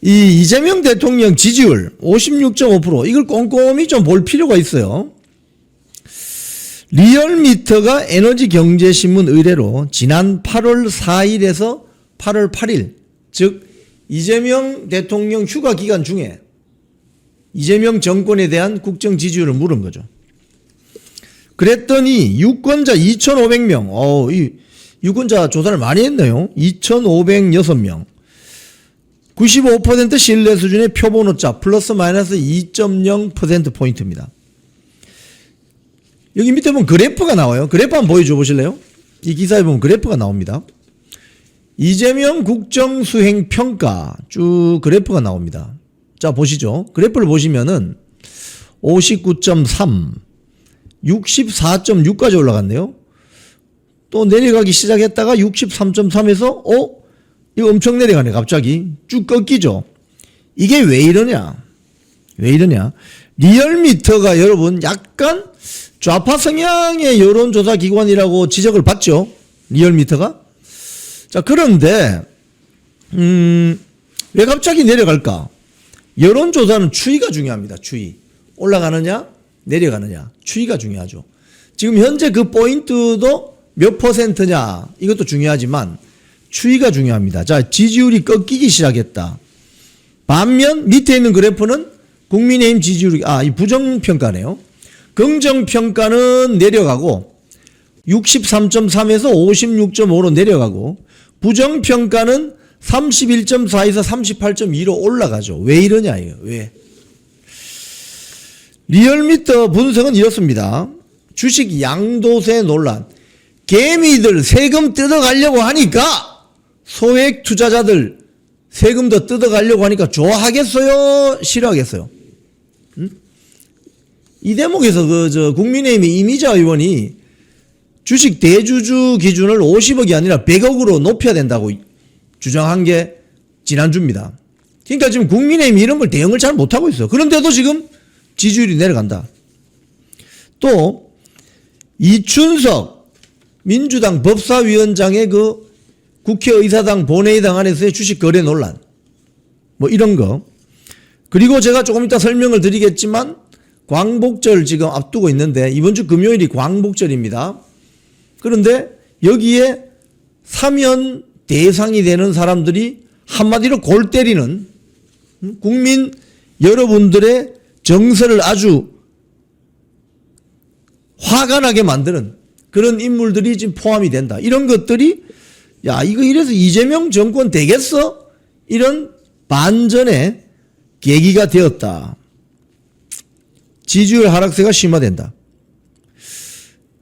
이 이재명 대통령 지지율 56.5% 이걸 꼼꼼히 좀 볼 필요가 있어요. 리얼미터가 에너지경제신문 의뢰로 지난 8월 4일에서 8월 8일 즉 이재명 대통령 휴가 기간 중에 이재명 정권에 대한 국정 지지율을 물은 거죠. 그랬더니 유권자 2,500명, 이 유권자 조사를 많이 했네요. 2,506명. 95% 신뢰 수준의 표본오차 플러스 마이너스 2.0%포인트입니다. 여기 밑에 보면 그래프가 나와요. 그래프 한번 보여줘 보실래요? 이 기사에 보면 그래프가 나옵니다. 이재명 국정수행평가 쭉 그래프가 나옵니다. 자, 보시죠. 그래프를 보시면은 59.3, 64.6까지 올라갔네요. 또 내려가기 시작했다가 63.3에서 이거 엄청 내려가네. 갑자기 쭉 꺾이죠. 이게 왜 이러냐? 리얼미터가 여러분 약간 좌파 성향의 여론조사 기관이라고 지적을 받죠. 리얼미터가. 자, 그런데 왜 갑자기 내려갈까? 여론조사는 추이가 중요합니다. 추이. 올라가느냐 내려가느냐 추이가 중요하죠. 지금 현재 그 포인트도 몇 %냐 이것도 중요하지만 추이가 중요합니다. 자, 지지율이 꺾이기 시작했다. 반면 밑에 있는 그래프는 국민의힘 지지율이 이 부정평가네요. 긍정평가는 내려가고 63.3에서 56.5로 내려가고 부정평가는 31.4에서 38.2로 올라가죠. 왜 이러냐 이거. 왜? 리얼미터 분석은 이렇습니다. 주식 양도세 논란. 개미들 세금 뜯어가려고 하니까 소액 투자자들 세금 더 뜯어가려고 하니까 좋아하겠어요? 싫어하겠어요? 이 대목에서 국민의힘의 이미자 의원이 주식 대주주 기준을 50억이 아니라 100억으로 높여야 된다고 주장한 게 지난주입니다. 그러니까 지금 국민의힘이 이런 걸 대응을 잘 못하고 있어요. 그런데도 지금 지지율이 내려간다. 또 이춘석 민주당 법사위원장의 그 국회의사당 본회의당 안에서의 주식 거래 논란 뭐 이런 거. 그리고 제가 조금 이따 설명을 드리겠지만 광복절 지금 앞두고 있는데 이번 주 금요일이 광복절입니다. 그런데 여기에 사면 대상이 되는 사람들이 한마디로 골 때리는 국민 여러분들의 정서를 아주 화가 나게 만드는 그런 인물들이 지금 포함이 된다. 이런 것들이 이거 이래서 이재명 정권 되겠어? 이런 반전의 계기가 되었다. 지지율 하락세가 심화된다.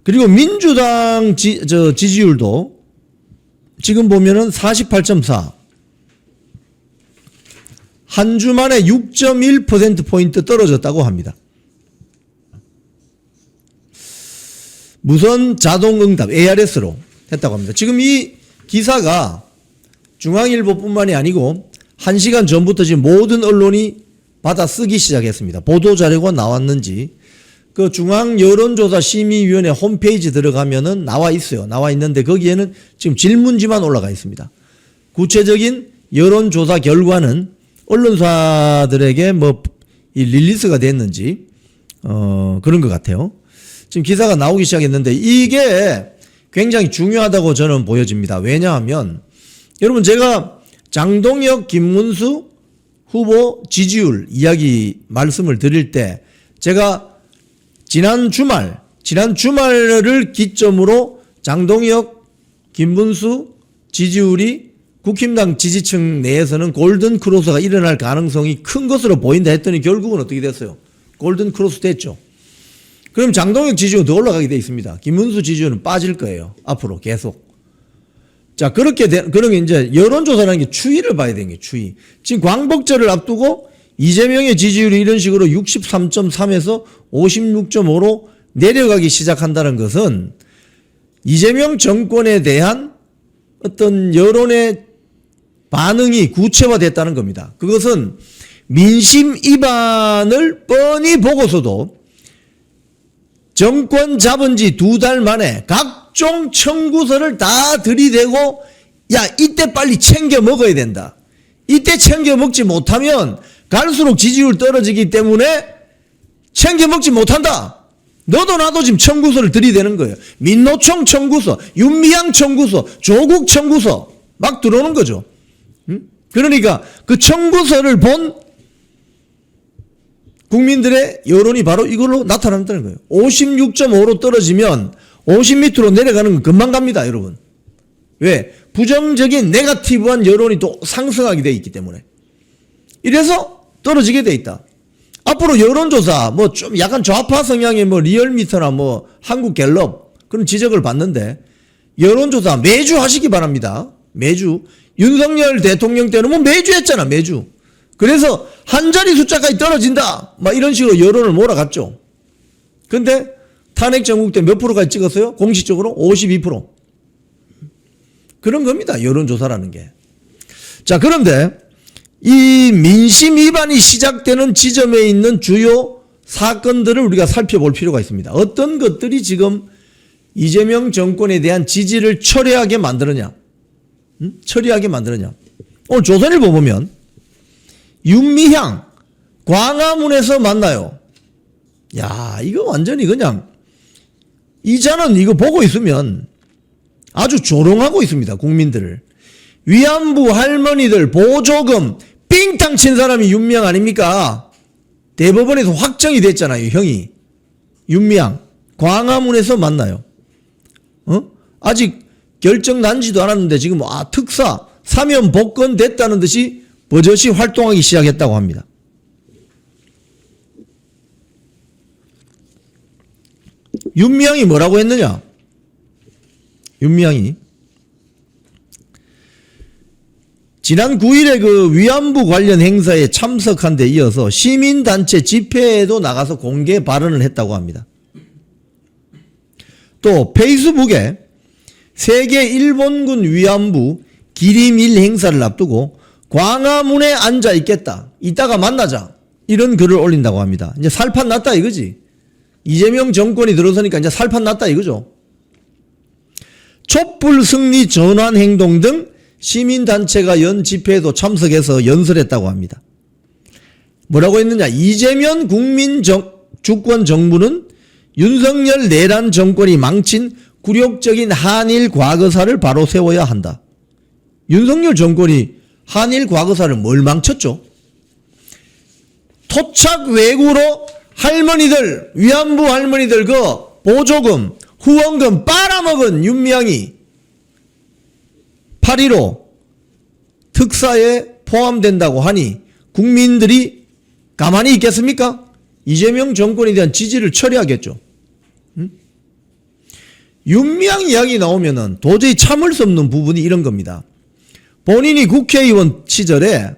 그리고 민주당 지지율도 지금 보면은 48.4. 한 주 만에 6.1%포인트 떨어졌다고 합니다. 무선 자동응답 ARS로 했다고 합니다. 지금 이 기사가 중앙일보뿐만이 아니고 1시간 전부터 지금 모든 언론이 받아 쓰기 시작했습니다. 보도자료가 나왔는지 그 중앙여론조사심의위원회 홈페이지 들어가면은 나와 있어요. 나와 있는데 거기에는 지금 질문지만 올라가 있습니다. 구체적인 여론조사 결과는 언론사들에게 이 릴리스가 됐는지 그런 것 같아요. 지금 기사가 나오기 시작했는데 이게 굉장히 중요하다고 저는 보여집니다. 왜냐하면 여러분 제가 장동혁, 김문수 후보 지지율 이야기 말씀을 드릴 때 제가 지난 주말을 기점으로 장동혁, 김문수 지지율이 국힘당 지지층 내에서는 골든 크로스가 일어날 가능성이 큰 것으로 보인다 했더니 결국은 어떻게 됐어요? 골든 크로스 됐죠. 그럼 장동혁 지지율은 더 올라가게 돼 있습니다. 김문수 지지율은 빠질 거예요. 앞으로 계속. 자, 그러면 이제 여론조사라는 게 추이를 봐야 되는 게 추이. 지금 광복절을 앞두고 이재명의 지지율이 이런 식으로 63.3에서 56.5로 내려가기 시작한다는 것은 이재명 정권에 대한 어떤 여론의 반응이 구체화됐다는 겁니다. 그것은 민심 이반을 뻔히 보고서도 정권 잡은 지 2달 만에 각종 청구서를 다 들이대고 이때 빨리 챙겨 먹어야 된다. 이때 챙겨 먹지 못하면 갈수록 지지율 떨어지기 때문에 챙겨 먹지 못한다. 너도 나도 지금 청구서를 들이대는 거예요. 민노총 청구서, 윤미향 청구서, 조국 청구서 막 들어오는 거죠. 그러니까 그 청구서를 본 국민들의 여론이 바로 이걸로 나타난다는 거예요. 56.5로 떨어지면 50 밑으로 내려가는 건 금방 갑니다, 여러분. 왜? 부정적인 네거티브한 여론이 또 상승하게 돼 있기 때문에. 이래서 떨어지게 돼 있다. 앞으로 여론조사, 뭐 좀 약간 좌파 성향의 뭐 리얼미터나 뭐 한국갤럽 그런 지적을 받는데 여론조사 매주 하시기 바랍니다. 매주. 윤석열 대통령 때는 뭐 매주 했잖아, 매주. 그래서 한 자리 숫자까지 떨어진다. 막 이런 식으로 여론을 몰아갔죠. 근데 탄핵 정국 때 몇 프로까지 찍었어요? 공식적으로 52%. 그런 겁니다. 여론조사라는 게. 자, 그런데 이 민심 위반이 시작되는 지점에 있는 주요 사건들을 우리가 살펴볼 필요가 있습니다. 어떤 것들이 지금 이재명 정권에 대한 지지를 철회하게 만드느냐. 처리하게 만드느냐. 오늘 조선일보 보면 윤미향 광화문에서 만나요. 야, 이거 완전히 그냥 이자는 이거 보고 있으면 아주 조롱하고 있습니다. 국민들을. 위안부 할머니들 보조금 삥땅 친 사람이 윤미향 아닙니까? 대법원에서 확정이 됐잖아요. 형이. 윤미향 광화문에서 만나요. 아직 결정 난지도 않았는데 지금 특사 사면 복권 됐다는 듯이 버젓이 활동하기 시작했다고 합니다. 윤미향이 뭐라고 했느냐? 윤미향이 지난 9일에 그 위안부 관련 행사에 참석한 데 이어서 시민단체 집회에도 나가서 공개 발언을 했다고 합니다. 또 페이스북에 세계 일본군 위안부 기림일 행사를 앞두고 광화문에 앉아 있겠다. 이따가 만나자. 이런 글을 올린다고 합니다. 이제 살판 났다 이거지. 이재명 정권이 들어서니까 이제 살판 났다 이거죠. 촛불 승리 전환 행동 등 시민단체가 연 집회에도 참석해서 연설했다고 합니다. 뭐라고 했느냐. 이재명 주권 정부는 윤석열 내란 정권이 망친 굴욕적인 한일 과거사를 바로 세워야 한다. 윤석열 정권이 한일 과거사를 뭘 망쳤죠? 토착 외구로 할머니들, 위안부 할머니들 그 보조금, 후원금 빨아먹은 윤미향이 8.15 특사에 포함된다고 하니 국민들이 가만히 있겠습니까? 이재명 정권에 대한 지지를 처리하겠죠. 윤미향 이야기 나오면은 도저히 참을 수 없는 부분이 이런 겁니다. 본인이 국회의원 시절에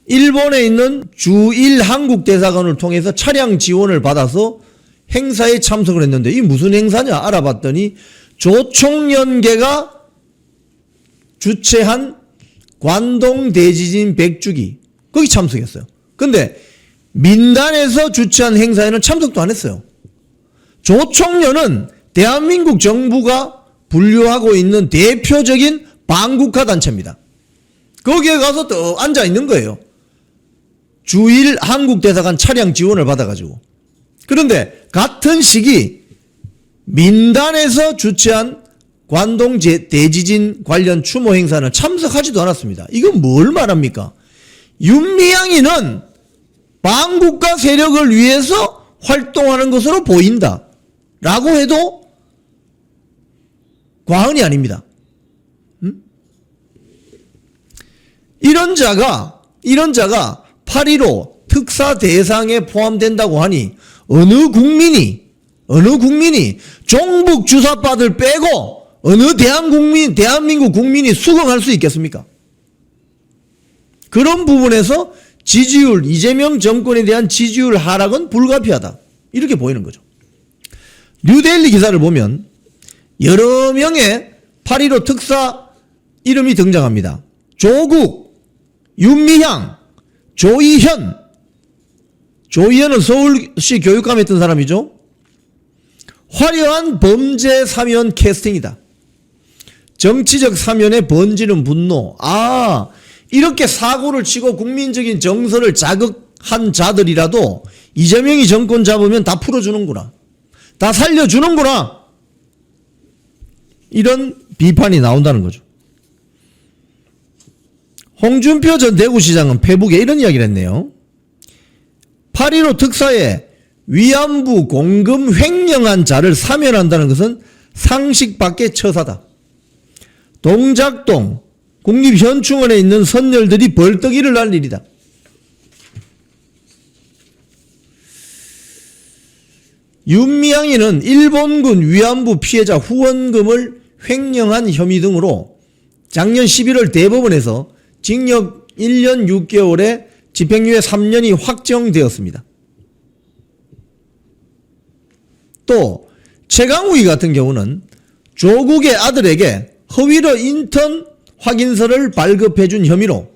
일본에 있는 주1 한국대사관을 통해서 차량 지원을 받아서 행사에 참석을 했는데 이 무슨 행사냐 알아봤더니 조총연계가 주최한 관동 대지진 100주기 거기 참석했어요. 근데 민단에서 주최한 행사에는 참석도 안 했어요. 조총련은 대한민국 정부가 분류하고 있는 대표적인 반국가 단체입니다. 거기에 가서 또 앉아 있는 거예요. 주1 한국대사관 차량 지원을 받아가지고. 그런데 같은 시기 민단에서 주최한 관동 대지진 관련 추모 행사는 참석하지도 않았습니다. 이건 뭘 말합니까? 윤미향이는 반국가 세력을 위해서 활동하는 것으로 보인다. 라고 해도 과언이 아닙니다. 이런 자가 8.15 특사 대상에 포함된다고 하니 어느 국민이 종북 주사파들 빼고 어느 대한민국 국민이 수긍할 수 있겠습니까? 그런 부분에서 지지율, 이재명 정권에 대한 지지율 하락은 불가피하다. 이렇게 보이는 거죠. 뉴데일리 기사를 보면 여러 명의 8.15 특사 이름이 등장합니다. 조국, 윤미향, 조희현은 서울시 교육감 했던 사람이죠. 화려한 범죄 사면 캐스팅이다. 정치적 사면에 번지는 분노. 이렇게 사고를 치고 국민적인 정서를 자극한 자들이라도 이재명이 정권 잡으면 다 풀어주는구나. 다 살려주는구나. 이런 비판이 나온다는 거죠. 홍준표 전 대구시장은 페북에 이런 이야기를 했네요. 8.15 특사에 위안부 공금 횡령한 자를 사면한다는 것은 상식 밖의 처사다. 동작동 국립현충원에 있는 선열들이 벌떡 일어날 일이다. 윤미향이는 일본군 위안부 피해자 후원금을 횡령한 혐의 등으로 작년 11월 대법원에서 징역 1년 6개월에 집행유예 3년이 확정되었습니다. 또 최강욱이 같은 경우는 조국의 아들에게 허위로 인턴 확인서를 발급해준 혐의로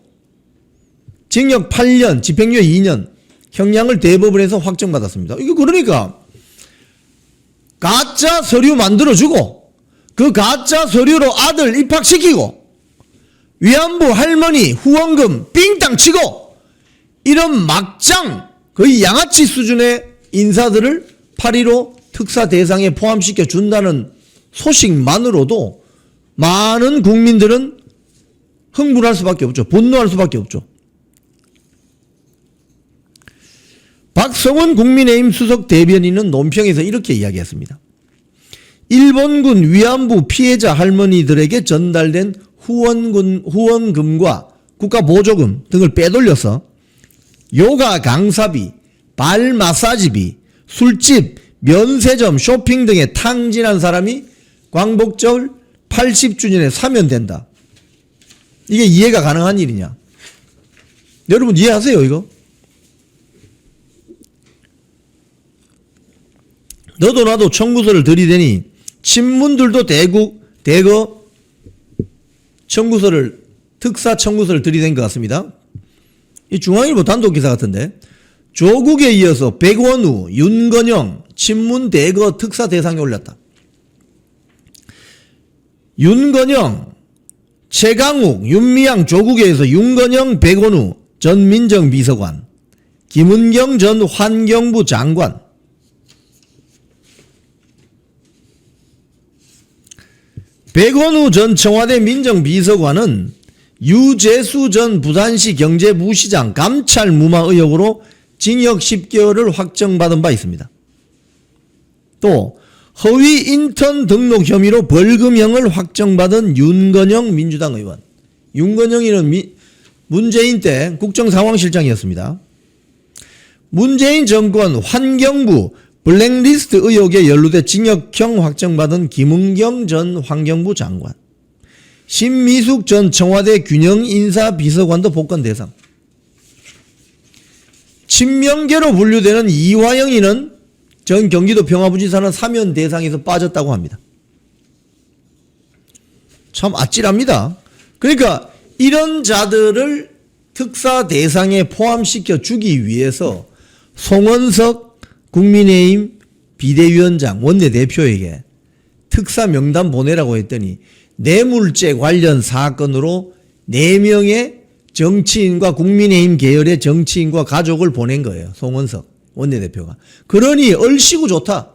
징역 8년, 집행유예 2년, 형량을 대법원에서 확정받았습니다. 이거 그러니까 가짜 서류 만들어주고 그 가짜 서류로 아들 입학시키고 위안부 할머니 후원금 삥땅 치고 이런 막장 거의 양아치 수준의 인사들을 8.15 특사 대상에 포함시켜 준다는 소식만으로도 많은 국민들은 흥분할 수밖에 없죠. 분노할 수밖에 없죠. 박성원 국민의힘 수석 대변인은 논평에서 이렇게 이야기했습니다. 일본군 위안부 피해자 할머니들에게 전달된 후원금과 국가보조금 등을 빼돌려서 요가 강사비, 발 마사지비, 술집, 면세점, 쇼핑 등에 탕진한 사람이 광복절 80주년에 사면된다. 이게 이해가 가능한 일이냐? 여러분 이해하세요 이거? 너도 나도 청구서를 들이대니 친문들도 대거 청구서를 특사 청구서를 들이댄 것 같습니다. 이 중앙일보 단독 기사 같은데 조국에 이어서 백원우, 윤건영 친문 대거 특사 대상에 올랐다. 윤건영, 최강욱, 윤미향 조국에서 윤건영, 백원우 전 민정비서관, 김은경 전 환경부 장관, 백원우 전 청와대 민정비서관은 유재수 전 부산시 경제부시장 감찰 무마 의혹으로 징역 10개월을 확정받은 바 있습니다. 또 허위 인턴 등록 혐의로 벌금형을 확정받은 윤건영 민주당 의원. 윤건영이는 문재인 때 국정상황실장이었습니다. 문재인 정권 환경부 블랙리스트 의혹에 연루돼 징역형 확정받은 김은경 전 환경부 장관, 신미숙 전 청와대 균형인사비서관도 복권 대상, 친명계로 분류되는 이화영이는 전 경기도 평화부지사는 사면 대상에서 빠졌다고 합니다. 참 아찔합니다. 그러니까 이런 자들을 특사 대상에 포함시켜 주기 위해서 송원석 국민의힘 비대위원장 원내대표에게 특사 명단 보내라고 했더니 뇌물죄 관련 사건으로 4명의 정치인과 국민의힘 계열의 정치인과 가족을 보낸 거예요. 송원석 원내대표가. 그러니 얼씨구 좋다.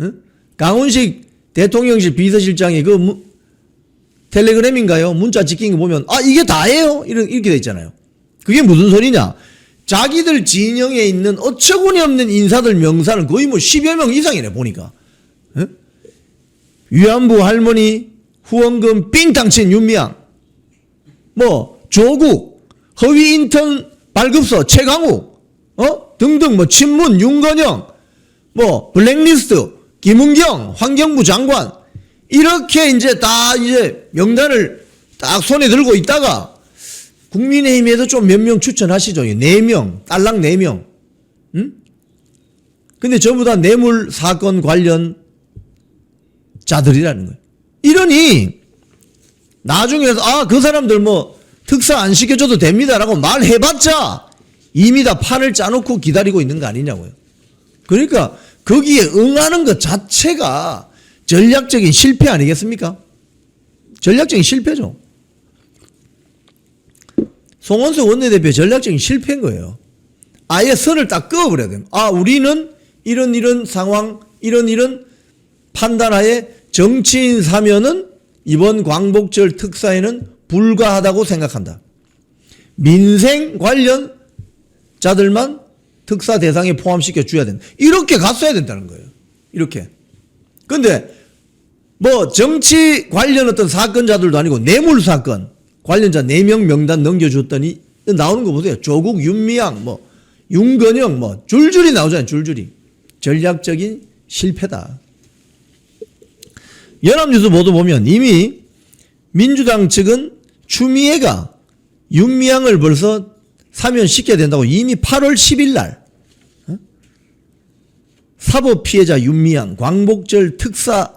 응? 강훈식 대통령실 비서실장이 그 텔레그램인가요? 문자 찍힌 거 보면 이게 다예요? 이렇게 돼 있잖아요. 그게 무슨 소리냐? 자기들 진영에 있는 어처구니 없는 인사들 명사는 거의 10여 명 이상이네 보니까. 응? 위안부 할머니 후원금 삥땅 친 윤미향, 조국, 허위 인턴 발급서 최강욱, 등등 친문 윤건영, 블랙리스트 김은경 환경부 장관 이렇게 이제 다 이제 명단을 딱 손에 들고 있다가 국민의힘에서 좀 몇 명 추천하시죠. 4명, 딸랑 4명. 응? 근데 전부 다 뇌물 사건 관련 자들이라는 거예요. 이러니 나중에 그 사람들 특사 안 시켜줘도 됩니다라고 말해봤자 이미 다 판을 짜놓고 기다리고 있는 거 아니냐고요. 그러니까 거기에 응하는 것 자체가 전략적인 실패 아니겠습니까? 전략적인 실패죠. 송원석 원내대표의 전략적인 실패인 거예요. 아예 선을 딱 그어버려야 돼요. 아, 우리는 이런 상황, 이런 판단하에 정치인 사면은 이번 광복절 특사에는 불가하다고 생각한다. 민생 관련 자들만 특사 대상에 포함시켜 줘야 된다. 이렇게 갔어야 된다는 거예요. 이렇게. 근데 뭐 정치 관련 어떤 사건자들도 아니고 뇌물 사건 관련자 4명 명단 넘겨줬더니 나오는 거 보세요. 조국, 윤미향, 뭐 윤건영 뭐 줄줄이 나오잖아요. 줄줄이. 전략적인 실패다. 연합뉴스 보도 보면 이미 민주당 측은 추미애가 윤미향을 벌써 사면시켜야 된다고 이미 8월 10일 날 사법 피해자 윤미향 광복절 특사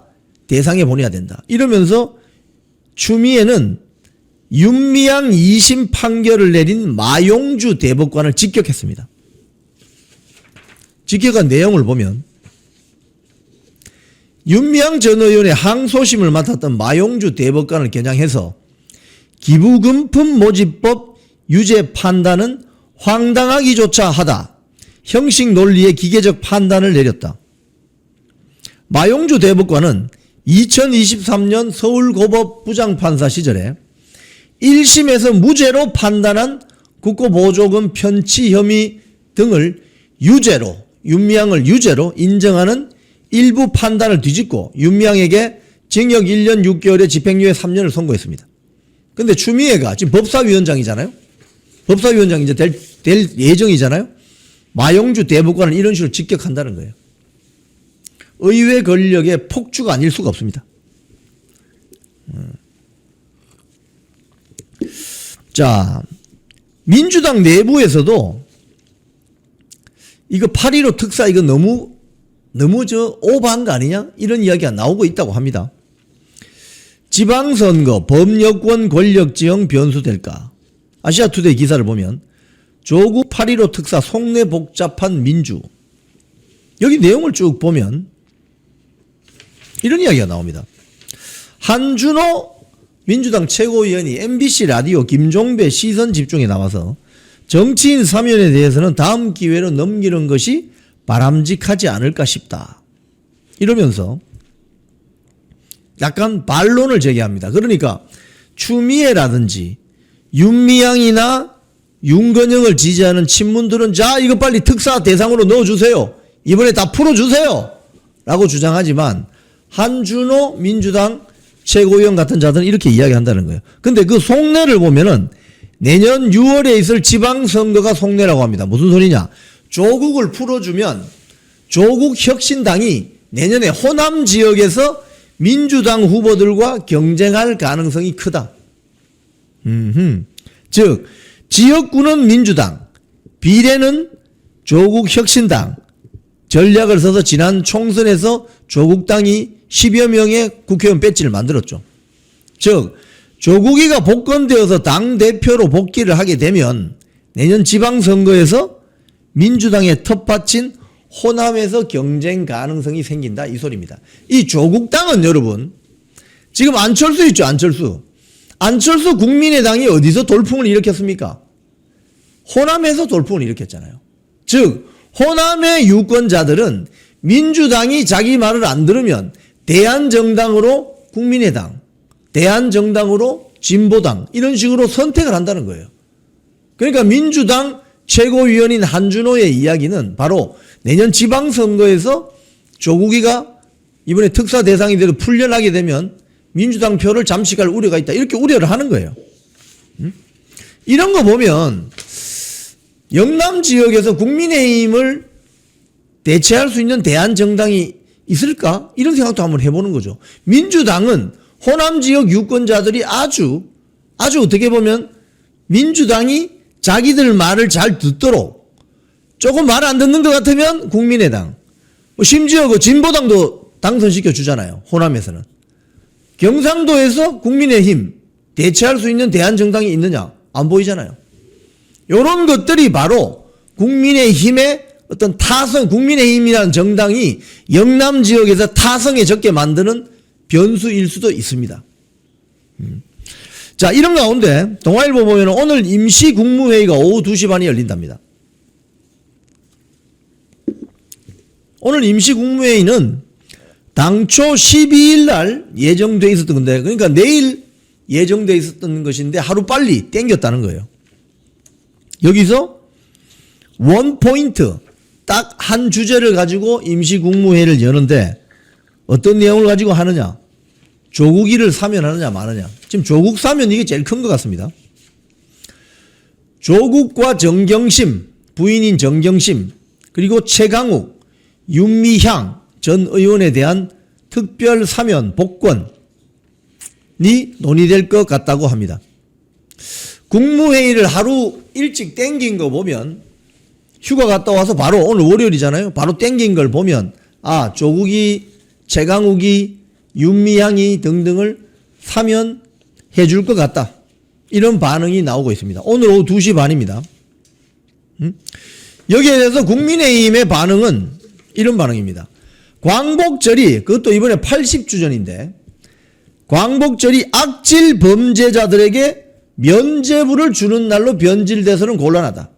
대상에 보내야 된다. 이러면서 추미애는 윤미향 2심 판결을 내린 마용주 대법관을 직격했습니다. 직격한 내용을 보면 윤미향 전 의원의 항소심을 맡았던 마용주 대법관을 겨냥해서 기부금품 모집법 유죄 판단은 황당하기조차 하다. 형식 논리의 기계적 판단을 내렸다. 마용주 대법관은 2023년 서울고법 부장판사 시절에 1심에서 무죄로 판단한 국고보조금 편취 혐의 등을 유죄로, 윤미향을 유죄로 인정하는 일부 판단을 뒤집고 윤미향에게 징역 1년 6개월에 집행유예 3년을 선고했습니다. 근데 추미애가 지금 법사위원장이잖아요. 법사위원장이 이제 될 예정이잖아요. 마용주 대법관을 이런 식으로 직격한다는 거예요. 의회 권력의 폭주가 아닐 수가 없습니다. 자, 민주당 내부에서도 이거 8.15 특사 이거 너무 오버한 거 아니냐? 이런 이야기가 나오고 있다고 합니다. 지방선거 범여권 권력지형 변수될까? 아시아투데이 기사를 보면 조국 8.15 특사 속내 복잡한 민주, 여기 내용을 쭉 보면 이런 이야기가 나옵니다. 한준호 민주당 최고위원이 MBC 라디오 김종배 시선 집중에 나와서 정치인 사면에 대해서는 다음 기회로 넘기는 것이 바람직하지 않을까 싶다. 이러면서 약간 반론을 제기합니다. 그러니까 추미애라든지 윤미향이나 윤건영을 지지하는 친문들은 자, 이거 빨리 특사 대상으로 넣어주세요. 이번에 다 풀어주세요. 라고 주장하지만 한준호 민주당 최고위원 같은 자들은 이렇게 이야기한다는 거예요. 근데 그 속내를 보면은 내년 6월에 있을 지방선거가 속내라고 합니다. 무슨 소리냐? 조국을 풀어주면 조국 혁신당이 내년에 호남 지역에서 민주당 후보들과 경쟁할 가능성이 크다. 즉 지역구는 민주당, 비례는 조국 혁신당 전략을 써서 지난 총선에서 조국당이 10여 명의 국회의원 배지를 만들었죠. 즉 조국이가 복권되어서 당대표로 복귀를 하게 되면 내년 지방선거에서 민주당의 텃밭인 호남에서 경쟁 가능성이 생긴다, 이 소리입니다. 이 조국당은 여러분 지금 안철수 있죠. 안철수 국민의당이 어디서 돌풍을 일으켰습니까? 호남에서 돌풍을 일으켰잖아요. 즉 호남의 유권자들은 민주당이 자기 말을 안 들으면 대한정당으로 국민의당, 대한정당으로 진보당 이런 식으로 선택을 한다는 거예요. 그러니까 민주당 최고위원인 한준호의 이야기는 바로 내년 지방선거에서 조국이가 이번에 특사 대상이 돼도 풀려나게 되면 민주당 표를 잠식할 우려가 있다, 이렇게 우려를 하는 거예요. 이런 거 보면 영남 지역에서 국민의힘을 대체할 수 있는 대한정당이 있을까? 이런 생각도 한번 해보는 거죠. 민주당은 호남 지역 유권자들이 아주 어떻게 보면 민주당이 자기들 말을 잘 듣도록 조금 말 안 듣는 것 같으면 국민의당, 심지어 그 진보당도 당선시켜 주잖아요. 호남에서는. 경상도에서 국민의힘 대체할 수 있는 대한정당이 있느냐? 안 보이잖아요. 이런 것들이 바로 국민의힘의 어떤 타성, 국민의힘이라는 정당이 영남 지역에서 타성에 적게 만드는 변수일 수도 있습니다. 자, 이런 가운데 동아일보 보면 오늘 임시 국무회의가 오후 2시 반에 열린답니다. 오늘 임시 국무회의는 당초 12일 날 예정돼 있었던 건데, 그러니까 내일 예정돼 있었던 것인데 하루 빨리 땡겼다는 거예요. 여기서 원 포인트 딱 한 주제를 가지고 임시 국무회의를 여는데 어떤 내용을 가지고 하느냐? 조국이를 사면 하느냐 마느냐. 지금 조국 사면 이게 제일 큰 것 같습니다. 조국과 정경심, 부인인 정경심, 그리고 최강욱, 윤미향 전 의원에 대한 특별 사면 복권이 논의될 것 같다고 합니다. 국무회의를 하루 일찍 땡긴 거 보면, 휴가 갔다 와서 바로 오늘 월요일이잖아요. 바로 땡긴 걸 보면 조국이, 최강욱이, 윤미향이 등등을 사면해 줄 것 같다. 이런 반응이 나오고 있습니다. 오늘 오후 2시 반입니다. 여기에 대해서 국민의힘의 반응은 이런 반응입니다. 광복절이, 그것도 이번에 80주 전인데, 광복절이 악질 범죄자들에게 면죄부를 주는 날로 변질돼서는 곤란하다.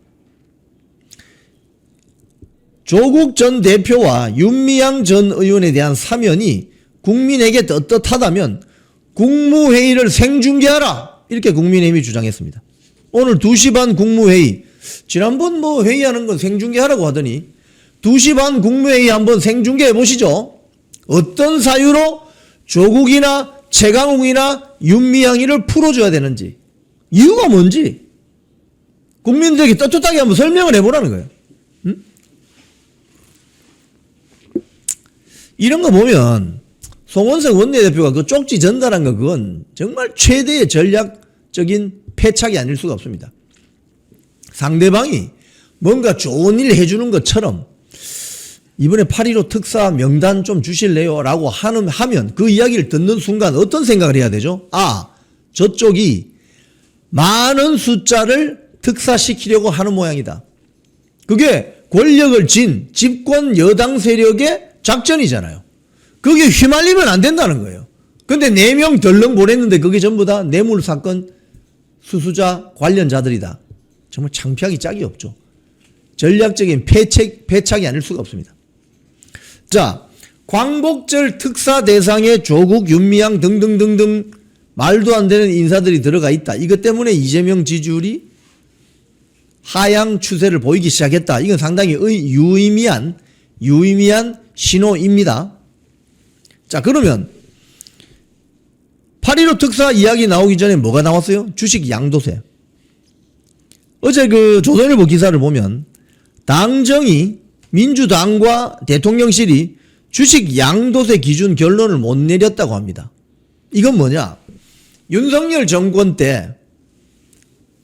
조국 전 대표와 윤미향 전 의원에 대한 사면이 국민에게 떳떳하다면 국무회의를 생중계하라. 이렇게 국민의힘이 주장했습니다. 오늘 2시 반 국무회의, 지난번 회의하는 건 생중계하라고 하더니 2시 반 국무회의 한번 생중계해 보시죠. 어떤 사유로 조국이나 최강욱이나 윤미향이를 풀어줘야 되는지, 이유가 뭔지 국민들에게 떳떳하게 한번 설명을 해보라는 거예요. 이런 거 보면 송원석 원내대표가 그 쪽지 전달한 거, 그건 정말 최대의 전략적인 패착이 아닐 수가 없습니다. 상대방이 뭔가 좋은 일 해주는 것처럼 이번에 8.15 특사 명단 좀 주실래요? 라고 하면 그 이야기를 듣는 순간 어떤 생각을 해야 되죠? 저쪽이 많은 숫자를 특사시키려고 하는 모양이다. 그게 권력을 쥔 집권 여당 세력의 작전이잖아요. 그게 휘말리면 안 된다는 거예요. 근데 4명 덜렁 보냈는데 그게 전부 다 뇌물사건 수수자 관련자들이다. 정말 창피하기 짝이 없죠. 전략적인 패착이 아닐 수가 없습니다. 자, 광복절 특사 대상에 조국, 윤미향 등등등등 말도 안 되는 인사들이 들어가 있다. 이것 때문에 이재명 지지율이 하향 추세를 보이기 시작했다. 이건 상당히 유의미한 신호입니다. 자, 그러면 8.15 특사 이야기 나오기 전에 뭐가 나왔어요? 주식 양도세. 어제 그 조선일보 기사를 보면 당정이, 민주당과 대통령실이 주식 양도세 기준 결론을 못 내렸다고 합니다. 이건 뭐냐? 윤석열 정권 때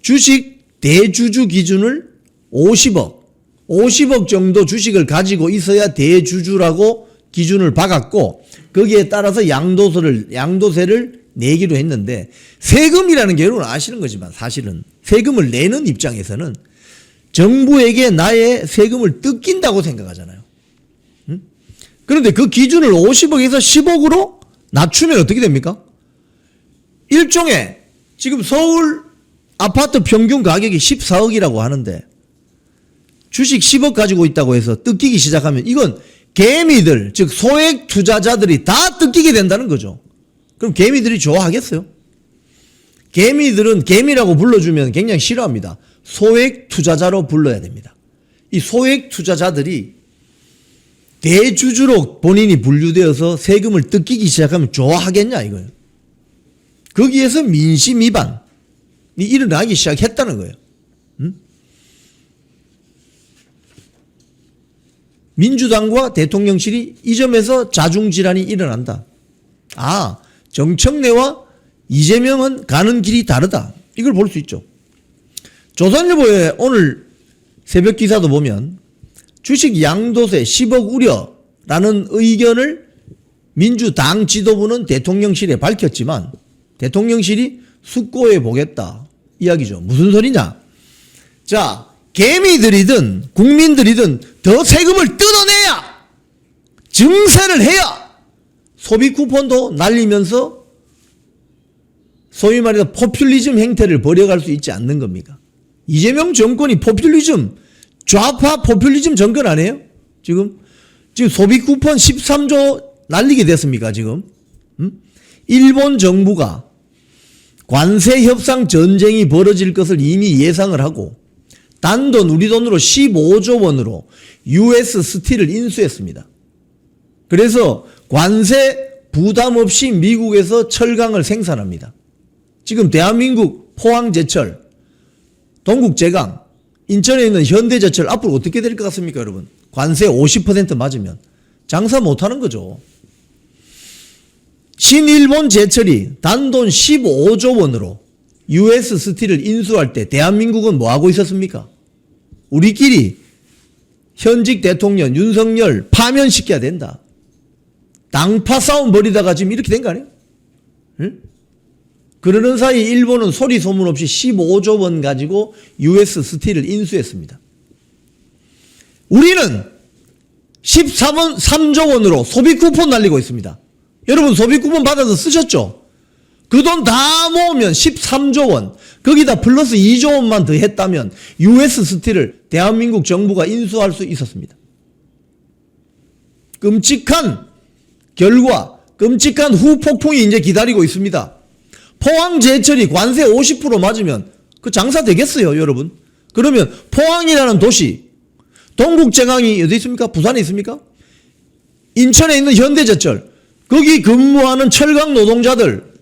주식 대주주 기준을 50억 정도 주식을 가지고 있어야 대주주라고 기준을 박았고, 거기에 따라서 양도세를 내기로 했는데, 세금이라는 게 여러분 아시는 거지만 사실은 세금을 내는 입장에서는 정부에게 나의 세금을 뜯긴다고 생각하잖아요. 그런데 그 기준을 50억에서 10억으로 낮추면 어떻게 됩니까? 일종의 지금 서울 아파트 평균 가격이 14억이라고 하는데 주식 10억 가지고 있다고 해서 뜯기기 시작하면 이건 개미들, 즉 소액 투자자들이 다 뜯기게 된다는 거죠. 그럼 개미들이 좋아하겠어요? 개미들은 개미라고 불러주면 굉장히 싫어합니다. 소액 투자자로 불러야 됩니다. 이 소액 투자자들이 대주주로 본인이 분류되어서 세금을 뜯기기 시작하면 좋아하겠냐 이거예요. 거기에서 민심 위반이 일어나기 시작했다는 거예요. 민주당과 대통령실이 이 점에서 자중질환이 일어난다. 정청래와 이재명은 가는 길이 다르다. 이걸 볼 수 있죠. 조선일보의 오늘 새벽 기사도 보면 주식 양도세 10억 우려라는 의견을 민주당 지도부는 대통령실에 밝혔지만 대통령실이 숙고해 보겠다 이야기죠. 무슨 소리냐? 자, 개미들이든 국민들이든 더 세금을 뜯어내야, 증세를 해야 소비 쿠폰도 날리면서 소위 말해서 포퓰리즘 행태를 벌여갈 수 있지 않는 겁니까? 이재명 정권이 포퓰리즘, 좌파 포퓰리즘 정권 아니에요? 지금 소비 쿠폰 13조 날리게 됐습니까, 지금? 일본 정부가 관세 협상 전쟁이 벌어질 것을 이미 예상을 하고 단돈 우리 돈으로 15조 원으로 US 스틸을 인수했습니다. 그래서 관세 부담 없이 미국에서 철강을 생산합니다. 지금 대한민국 포항제철, 동국제강, 인천에 있는 현대제철 앞으로 어떻게 될 것 같습니까, 여러분? 관세 50% 맞으면 장사 못하는 거죠. 신일본 제철이 단돈 15조 원으로 US 스틸을 인수할 때 대한민국은 뭐 하고 있었습니까? 우리끼리 현직 대통령 윤석열 파면시켜야 된다. 당파 싸움 벌이다가 지금 이렇게 된 거 아니에요? 응? 그러는 사이 일본은 소리 소문 없이 15조 원 가지고 US 스틸을 인수했습니다. 우리는 13조 원으로 소비 쿠폰 날리고 있습니다. 여러분 소비 쿠폰 받아서 쓰셨죠? 그 돈 다 모으면 13조 원, 거기다 플러스 2조 원만 더 했다면 US 스틸을 대한민국 정부가 인수할 수 있었습니다. 끔찍한 결과, 끔찍한 후폭풍이 이제 기다리고 있습니다. 포항제철이 관세 50% 맞으면 그 장사 되겠어요, 여러분? 그러면 포항이라는 도시, 동국제강이 어디 있습니까? 부산에 있습니까? 인천에 있는 현대제철, 거기 근무하는 철강 노동자들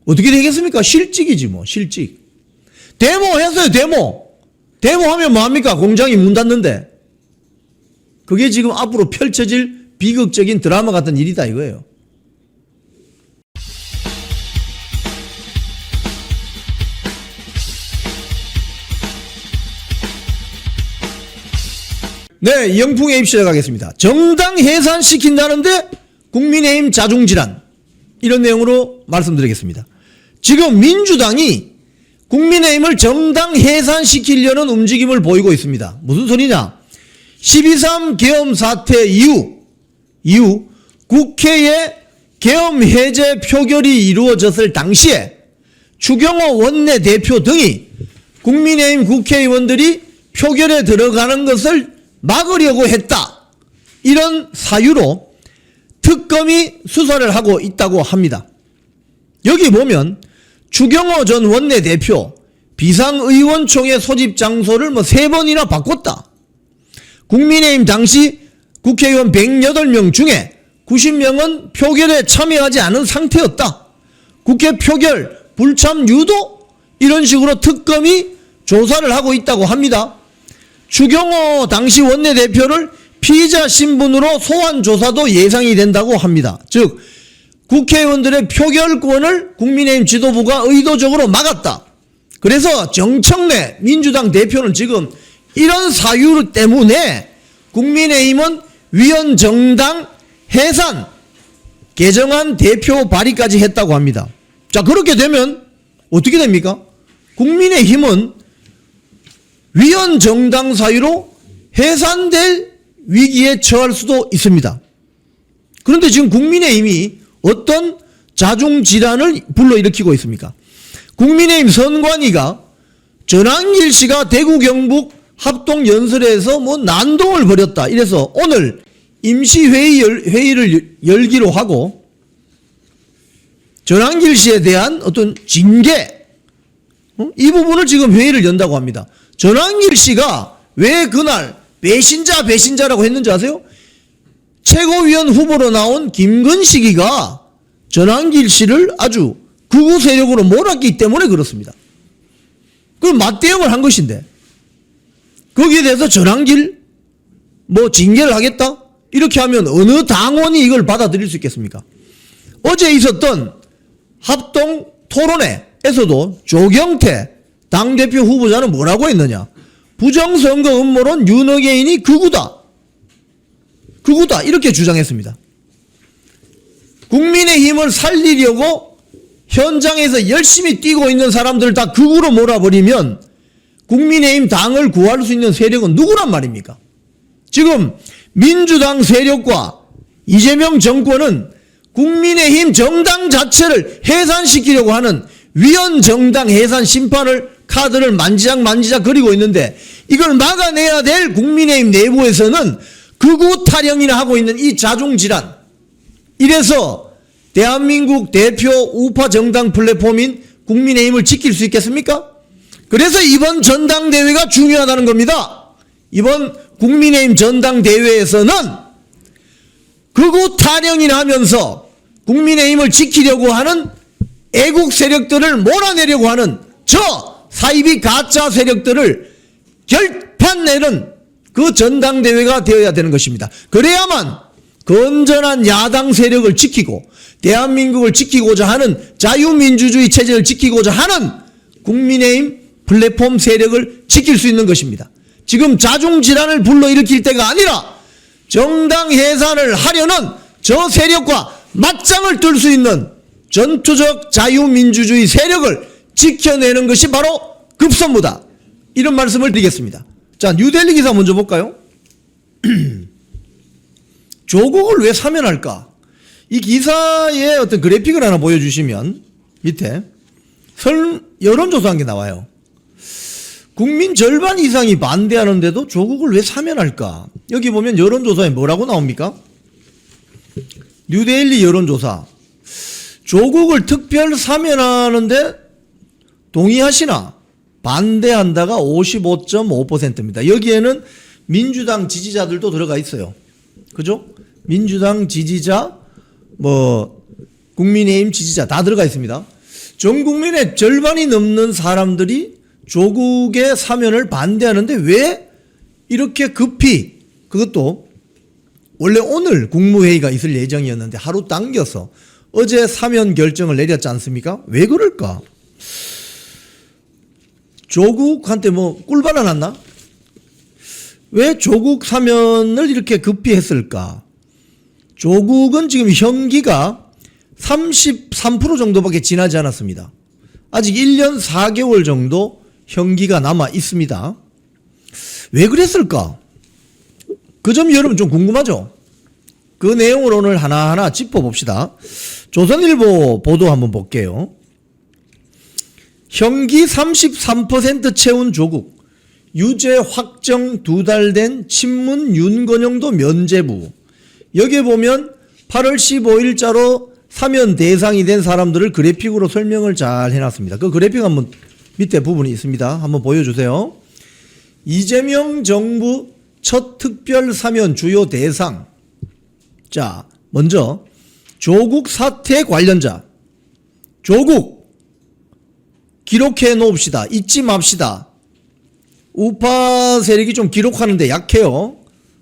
어떻게 되겠습니까? 실직이지 뭐, 실직. 데모했어요, 데모. 데모하면 뭐합니까? 공장이 문 닫는데. 그게 지금 앞으로 펼쳐질 비극적인 드라마 같은 일이다 이거예요. 네, 영풍의 입 시작하겠습니다. 정당 해산시킨다는데 국민의힘 자중질환, 이런 내용으로 말씀드리겠습니다. 지금 민주당이 국민의힘을 정당 해산시키려는 움직임을 보이고 있습니다. 무슨 소리냐? 12.3 계엄 사태 이후 국회에 계엄 해제 표결이 이루어졌을 당시에 추경호 원내대표 등이 국민의힘 국회의원들이 표결에 들어가는 것을 막으려고 했다, 이런 사유로 특검이 수사를 하고 있다고 합니다. 여기 보면 추경호 전 원내대표 비상의원총회 소집 장소를 3번이나 바꿨다. 국민의힘 당시 국회의원 108명 중에 90명은 표결에 참여하지 않은 상태였다. 국회 표결 불참 유도, 이런 식으로 특검이 조사를 하고 있다고 합니다. 추경호 당시 원내대표를 피의자 신분으로 소환 조사도 예상이 된다고 합니다. 즉 국회의원들의 표결권을 국민의힘 지도부가 의도적으로 막았다. 그래서 정청래 민주당 대표는 지금 이런 사유 때문에 국민의힘은 위헌정당 해산 개정안 대표 발의까지 했다고 합니다. 자, 그렇게 되면 어떻게 됩니까? 국민의힘은 위헌정당 사유로 해산될 위기에 처할 수도 있습니다. 그런데 지금 국민의힘이 어떤 자중질환을 불러일으키고 있습니까? 국민의힘 선관위가 전한길 씨가 대구 경북 합동연설에서 난동을 벌였다, 이래서 오늘 임시회의를 열기로 하고 전한길 씨에 대한 어떤 징계, 이 부분을 지금 회의를 연다고 합니다. 전한길 씨가 왜 그날 배신자라고 했는지 아세요? 최고위원 후보로 나온 김근식이가 전한길 씨를 아주 극우 세력으로 몰았기 때문에 그렇습니다. 그럼 맞대응을 한 것인데 거기에 대해서 전한길 징계를 하겠다? 이렇게 하면 어느 당원이 이걸 받아들일 수 있겠습니까? 어제 있었던 합동 토론회에서도 조경태 당대표 후보자는 뭐라고 했느냐? 부정선거 음모론 윤어게인이 극우다 이렇게 주장했습니다. 국민의힘을 살리려고 현장에서 열심히 뛰고 있는 사람들을 다 극우로 몰아버리면 국민의힘 당을 구할 수 있는 세력은 누구란 말입니까? 지금 민주당 세력과 이재명 정권은 국민의힘 정당 자체를 해산시키려고 하는 위헌 정당 해산 심판을 카드를 만지작 그리고 있는데 이걸 막아내야 될 국민의힘 내부에서는 극우 타령이나 하고 있는 이 자중질환. 이래서 대한민국 대표 우파 정당 플랫폼인 국민의힘을 지킬 수 있겠습니까? 그래서 이번 전당대회가 중요하다는 겁니다. 이번 국민의힘 전당대회에서는 극우 타령이나 하면서 국민의힘을 지키려고 하는 애국 세력들을 몰아내려고 하는 저 사이비 가짜 세력들을 결판내는 그 전당대회가 되어야 되는 것입니다. 그래야만 건전한 야당 세력을 지키고 대한민국을 지키고자 하는 자유민주주의 체제를 지키고자 하는 국민의힘 플랫폼 세력을 지킬 수 있는 것입니다. 지금 자중질환을 불러일으킬 때가 아니라 정당 해산을 하려는 저 세력과 맞짱을 뜰 수 있는 전투적 자유민주주의 세력을 지켜내는 것이 바로 급선무다. 이런 말씀을 드리겠습니다. 자, 뉴델리 기사 먼저 볼까요? 조국을 왜 사면할까? 이 기사의 어떤 그래픽을 하나 보여주시면 밑에 여론조사한 게 나와요. 국민 절반 이상이 반대하는데도 조국을 왜 사면할까? 여기 보면 여론조사에 뭐라고 나옵니까? 뉴데일리 여론조사. 조국을 특별 사면하는데 동의하시나? 반대한다가 55.5%입니다. 여기에는 민주당 지지자들도 들어가 있어요. 그죠? 민주당 지지자, 국민의힘 지지자 다 들어가 있습니다. 전 국민의 절반이 넘는 사람들이 조국의 사면을 반대하는데 왜 이렇게 급히, 그것도 원래 오늘 국무회의가 있을 예정이었는데 하루 당겨서 어제 사면 결정을 내렸지 않습니까? 왜 그럴까? 조국한테 꿀바나 났나? 왜 조국 사면을 이렇게 급히 했을까? 조국은 지금 형기가 33% 정도밖에 지나지 않았습니다. 아직 1년 4개월 정도 형기가 남아 있습니다. 왜 그랬을까? 그 점이 여러분 좀 궁금하죠? 그 내용을 오늘 하나하나 짚어봅시다. 조선일보 보도 한번 볼게요. 형기 33% 채운 조국, 유죄 확정 2달 된 친문 윤건영도 면죄부. 여기에 보면 8월 15일자로 사면 대상이 된 사람들을 그래픽으로 설명을 잘 해놨습니다. 그 그래픽 한번 밑에 부분이 있습니다. 한번 보여주세요. 이재명 정부 첫 특별 사면 주요 대상. 자, 먼저 조국 사태 관련자. 조국 기록해 놓읍시다. 잊지 맙시다. 우파 세력이 좀 기록하는데 약해요.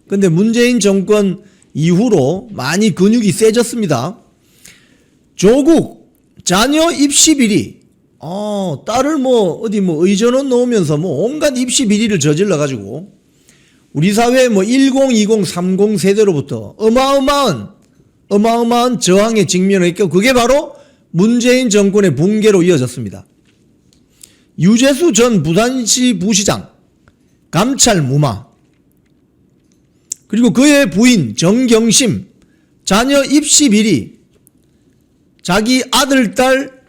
근데 문재인 정권 이후로 많이 근육이 세졌습니다. 조국 자녀 입시 비리. 딸을 의전원 넣으면서 온갖 입시 비리를 저질러 가지고 우리 사회 10, 20, 30 세대로부터 어마어마한 저항에 직면했고 그게 바로 문재인 정권의 붕괴로 이어졌습니다. 유재수 전 부산시 부시장 감찰 무마, 그리고 그의 부인 정경심 자녀 입시 비리, 자기 아들 딸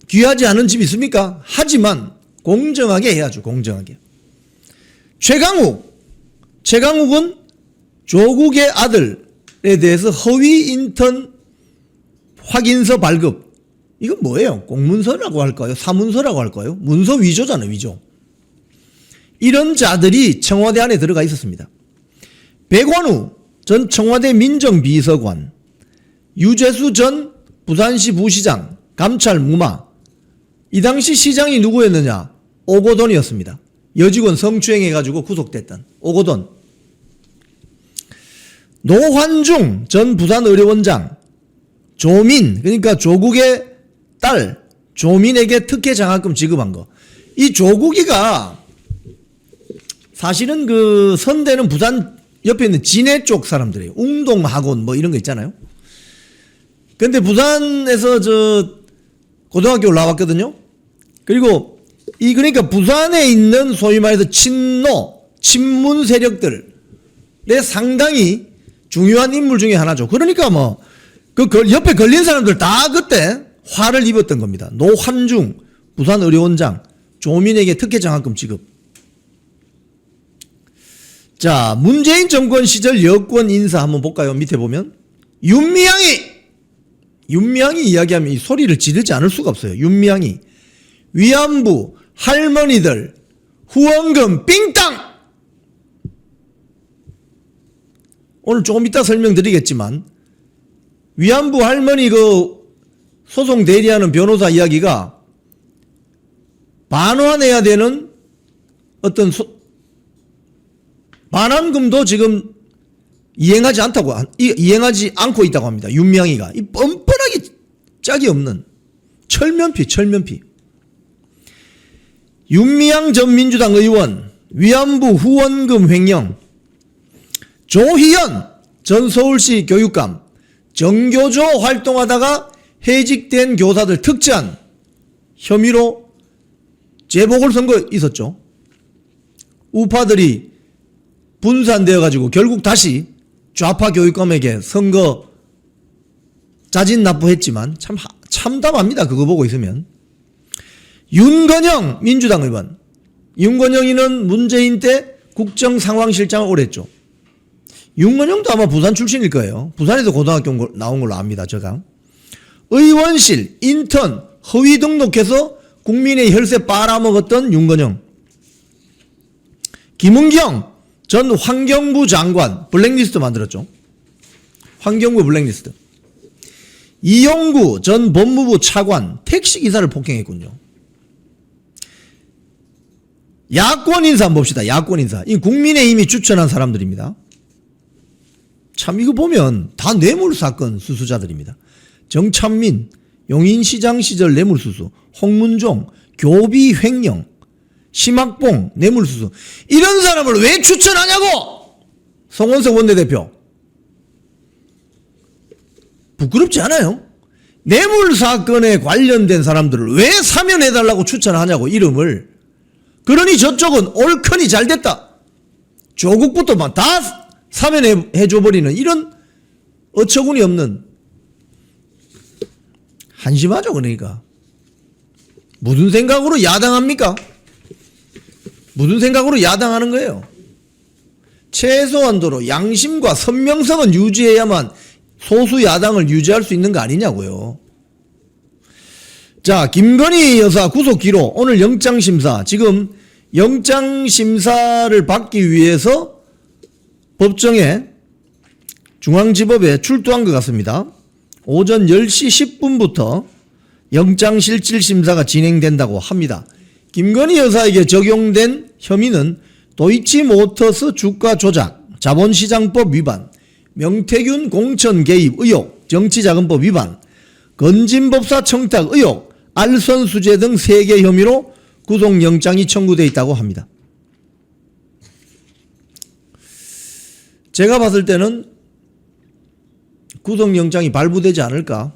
귀하지 않은 집 있습니까? 하지만 공정하게 해야죠. 공정하게. 최강욱은 조국의 아들에 대해서 허위 인턴 확인서 발급. 이건 뭐예요? 공문서라고 할까요? 사문서라고 할까요? 문서 위조잖아요. 위조. 이런 자들이 청와대 안에 들어가 있었습니다. 백원우 전 청와대 민정비서관, 유재수 전 부산시 부시장 감찰 무마. 이 당시 시장이 누구였느냐? 오거돈이었습니다. 여직원 성추행해가지고 구속됐던 오거돈. 노환중 전 부산의료원장, 조민, 그러니까 조국의 딸 조민에게 특혜 장학금 지급한 거. 이 조국이가 사실은 그 선대는 부산 옆에 있는 진해 쪽 사람들이에요. 웅동학원 이런 거 있잖아요. 근데 부산에서 고등학교 나왔거든요. 그리고 그러니까 부산에 있는 소위 말해서 친문 세력들의 상당히 중요한 인물 중에 하나죠. 그러니까 그 옆에 걸린 사람들 다 그때 화를 입었던 겁니다. 노환중 부산의료원장 조민에게 특혜장학금 지급. 자, 문재인 정권 시절 여권 인사 한번 볼까요? 밑에 보면 윤미향이 이야기하면 이 소리를 지르지 않을 수가 없어요. 윤미향이 위안부 할머니들 후원금 삥땅. 오늘 조금 이따 설명드리겠지만 위안부 할머니 그 소송 대리하는 변호사 이야기가 반환해야 되는 어떤 반환금도 지금 이행하지 않고 있다고 합니다. 윤미향이가 이 뻔뻔하게 짝이 없는 철면피. 윤미향 전 민주당 의원 위안부 후원금 횡령, 조희연 전 서울시 교육감 정교조 활동하다가 해직된 교사들 특전 혐의로 재보궐선거 있었죠. 우파들이 분산되어 가지고 결국 다시 좌파 교육감에게 선거 자진 납부했지만 참 참담합니다. 그거 보고 있으면. 윤건영 민주당 의원, 윤건영이는 문재인 때 국정상황실장을 오래 했죠. 윤건영도 아마 부산 출신일 거예요. 부산에서 고등학교 나온 걸로 압니다. 제가. 의원실 인턴 허위 등록해서 국민의 혈세 빨아먹었던 윤건영. 김은경 전 환경부 장관 블랙리스트 만들었죠. 환경부 블랙리스트. 이용구 전 법무부 차관 택시기사를 폭행했군요. 야권 인사 한번 봅시다. 야권 인사. 이 국민의힘이 추천한 사람들입니다. 참 이거 보면 다 뇌물사건 수수자들입니다. 정찬민 용인시장 시절 뇌물수수, 홍문종 교비 횡령, 심학봉 뇌물수수. 이런 사람을 왜 추천하냐고! 송원석 원내대표. 부끄럽지 않아요? 뇌물사건에 관련된 사람들을 왜 사면해달라고 추천하냐고 이름을. 그러니 저쪽은 옳거니 잘됐다. 조국부터 막 다 사면해줘버리는 이런 어처구니 없는. 한심하죠. 그러니까 무슨 생각으로 야당합니까? 무슨 생각으로 야당하는 거예요? 최소한도로 양심과 선명성은 유지해야만 소수 야당을 유지할 수 있는 거 아니냐고요. 자, 김건희 여사 구속 기록 오늘 영장심사. 지금 영장심사를 받기 위해서 법정에 중앙지법에 출두한 것 같습니다. 오전 10시 10분부터 영장실질심사가 진행된다고 합니다. 김건희 여사에게 적용된 혐의는 도이치모터스 주가 조작, 자본시장법 위반, 명태균 공천 개입 의혹, 정치자금법 위반, 건진법사 청탁 의혹, 알선수재 등 3개 혐의로 구속영장이 청구되어 있다고 합니다. 제가 봤을 때는 구속영장이 발부되지 않을까?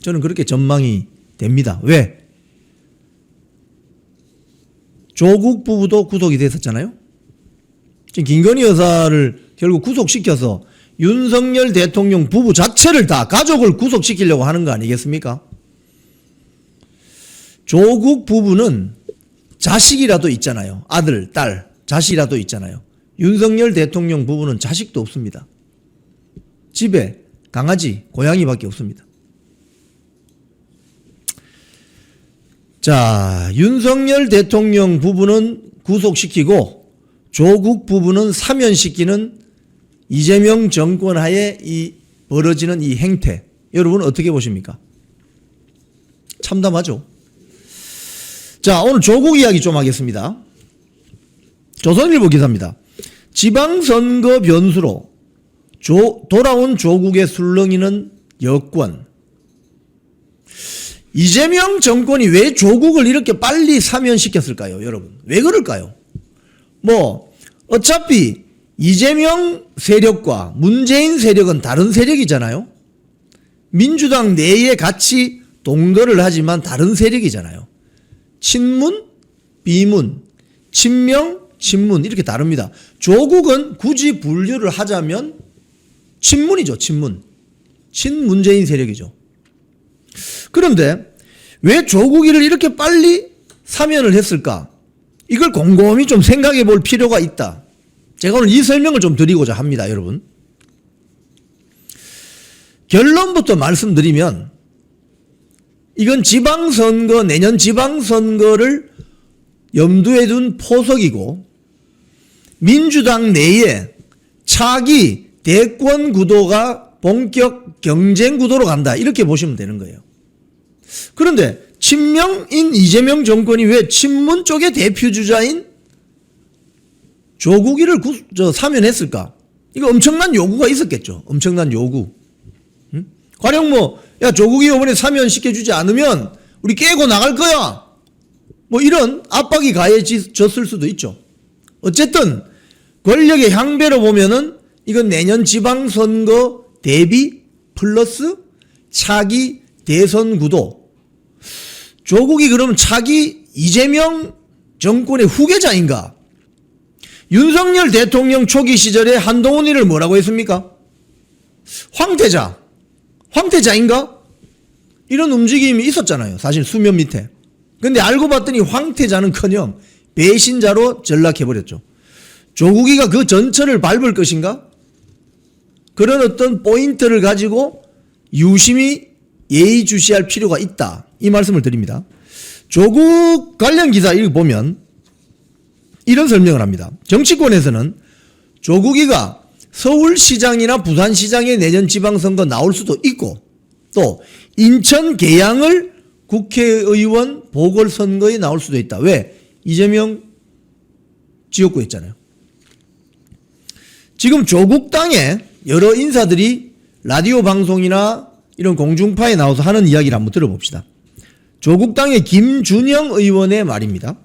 저는 그렇게 전망이 됩니다. 왜? 조국 부부도 구속이 됐었잖아요. 지금 김건희 여사를 결국 구속시켜서 윤석열 대통령 부부 자체를 다 가족을 구속시키려고 하는 거 아니겠습니까? 조국 부부는 자식이라도 있잖아요. 아들, 딸, 자식이라도 있잖아요. 윤석열 대통령 부부는 자식도 없습니다. 집에 강아지, 고양이밖에 없습니다. 자, 윤석열 대통령 부부는 구속시키고 조국 부부는 사면시키는 이재명 정권 하에 이 벌어지는 이 행태, 여러분 어떻게 보십니까? 참담하죠? 자, 오늘 조국 이야기 좀 하겠습니다. 조선일보 기사입니다. 지방선거 변수로 돌아온 조국의 술렁이는 여권. 이재명 정권이 왜 조국을 이렇게 빨리 사면시켰을까요, 여러분? 왜 그럴까요? 어차피 이재명 세력과 문재인 세력은 다른 세력이잖아요. 민주당 내에 같이 동거를 하지만 다른 세력이잖아요. 친문, 비문, 친명, 친문 이렇게 다릅니다. 조국은 굳이 분류를 하자면 친문이죠. 친문. 친문재인 세력이죠. 그런데 왜 조국이를 이렇게 빨리 사면을 했을까? 이걸 곰곰이 좀 생각해 볼 필요가 있다. 제가 오늘 이 설명을 좀 드리고자 합니다, 여러분. 결론부터 말씀드리면 이건 지방선거, 내년 지방선거를 염두에 둔 포석이고 민주당 내에 차기 대권 구도가 본격 경쟁 구도로 간다. 이렇게 보시면 되는 거예요. 그런데 친명인 이재명 정권이 왜 친문 쪽의 대표주자인 조국이를 사면했을까? 이거 엄청난 요구가 있었겠죠. 엄청난 요구. 응? 가령 야, 조국이 이번에 사면시켜주지 않으면 우리 깨고 나갈 거야. 이런 압박이 가해졌을 수도 있죠. 어쨌든 권력의 향배로 보면은 이건 내년 지방선거 대비 플러스 차기 대선 구도. 조국이 그럼 차기 이재명 정권의 후계자인가? 윤석열 대통령 초기 시절에 한동훈이를 뭐라고 했습니까? 황태자인가? 이런 움직임이 있었잖아요. 사실 수면 밑에. 근데 알고 봤더니 황태자는커녕 배신자로 전락해버렸죠. 조국이가 그 전철을 밟을 것인가? 그런 어떤 포인트를 가지고 유심히 예의주시할 필요가 있다. 이 말씀을 드립니다. 조국 관련 기사 읽어보면 이런 설명을 합니다. 정치권에서는 조국이가 서울시장이나 부산시장의 내년 지방선거 나올 수도 있고 또 인천 계양을 국회의원 보궐선거에 나올 수도 있다. 왜? 이재명 지역구에 있잖아요. 지금 조국당의 여러 인사들이 라디오 방송이나 이런 공중파에 나와서 하는 이야기를 한번 들어봅시다. 조국당의 김준영 의원의 말입니다.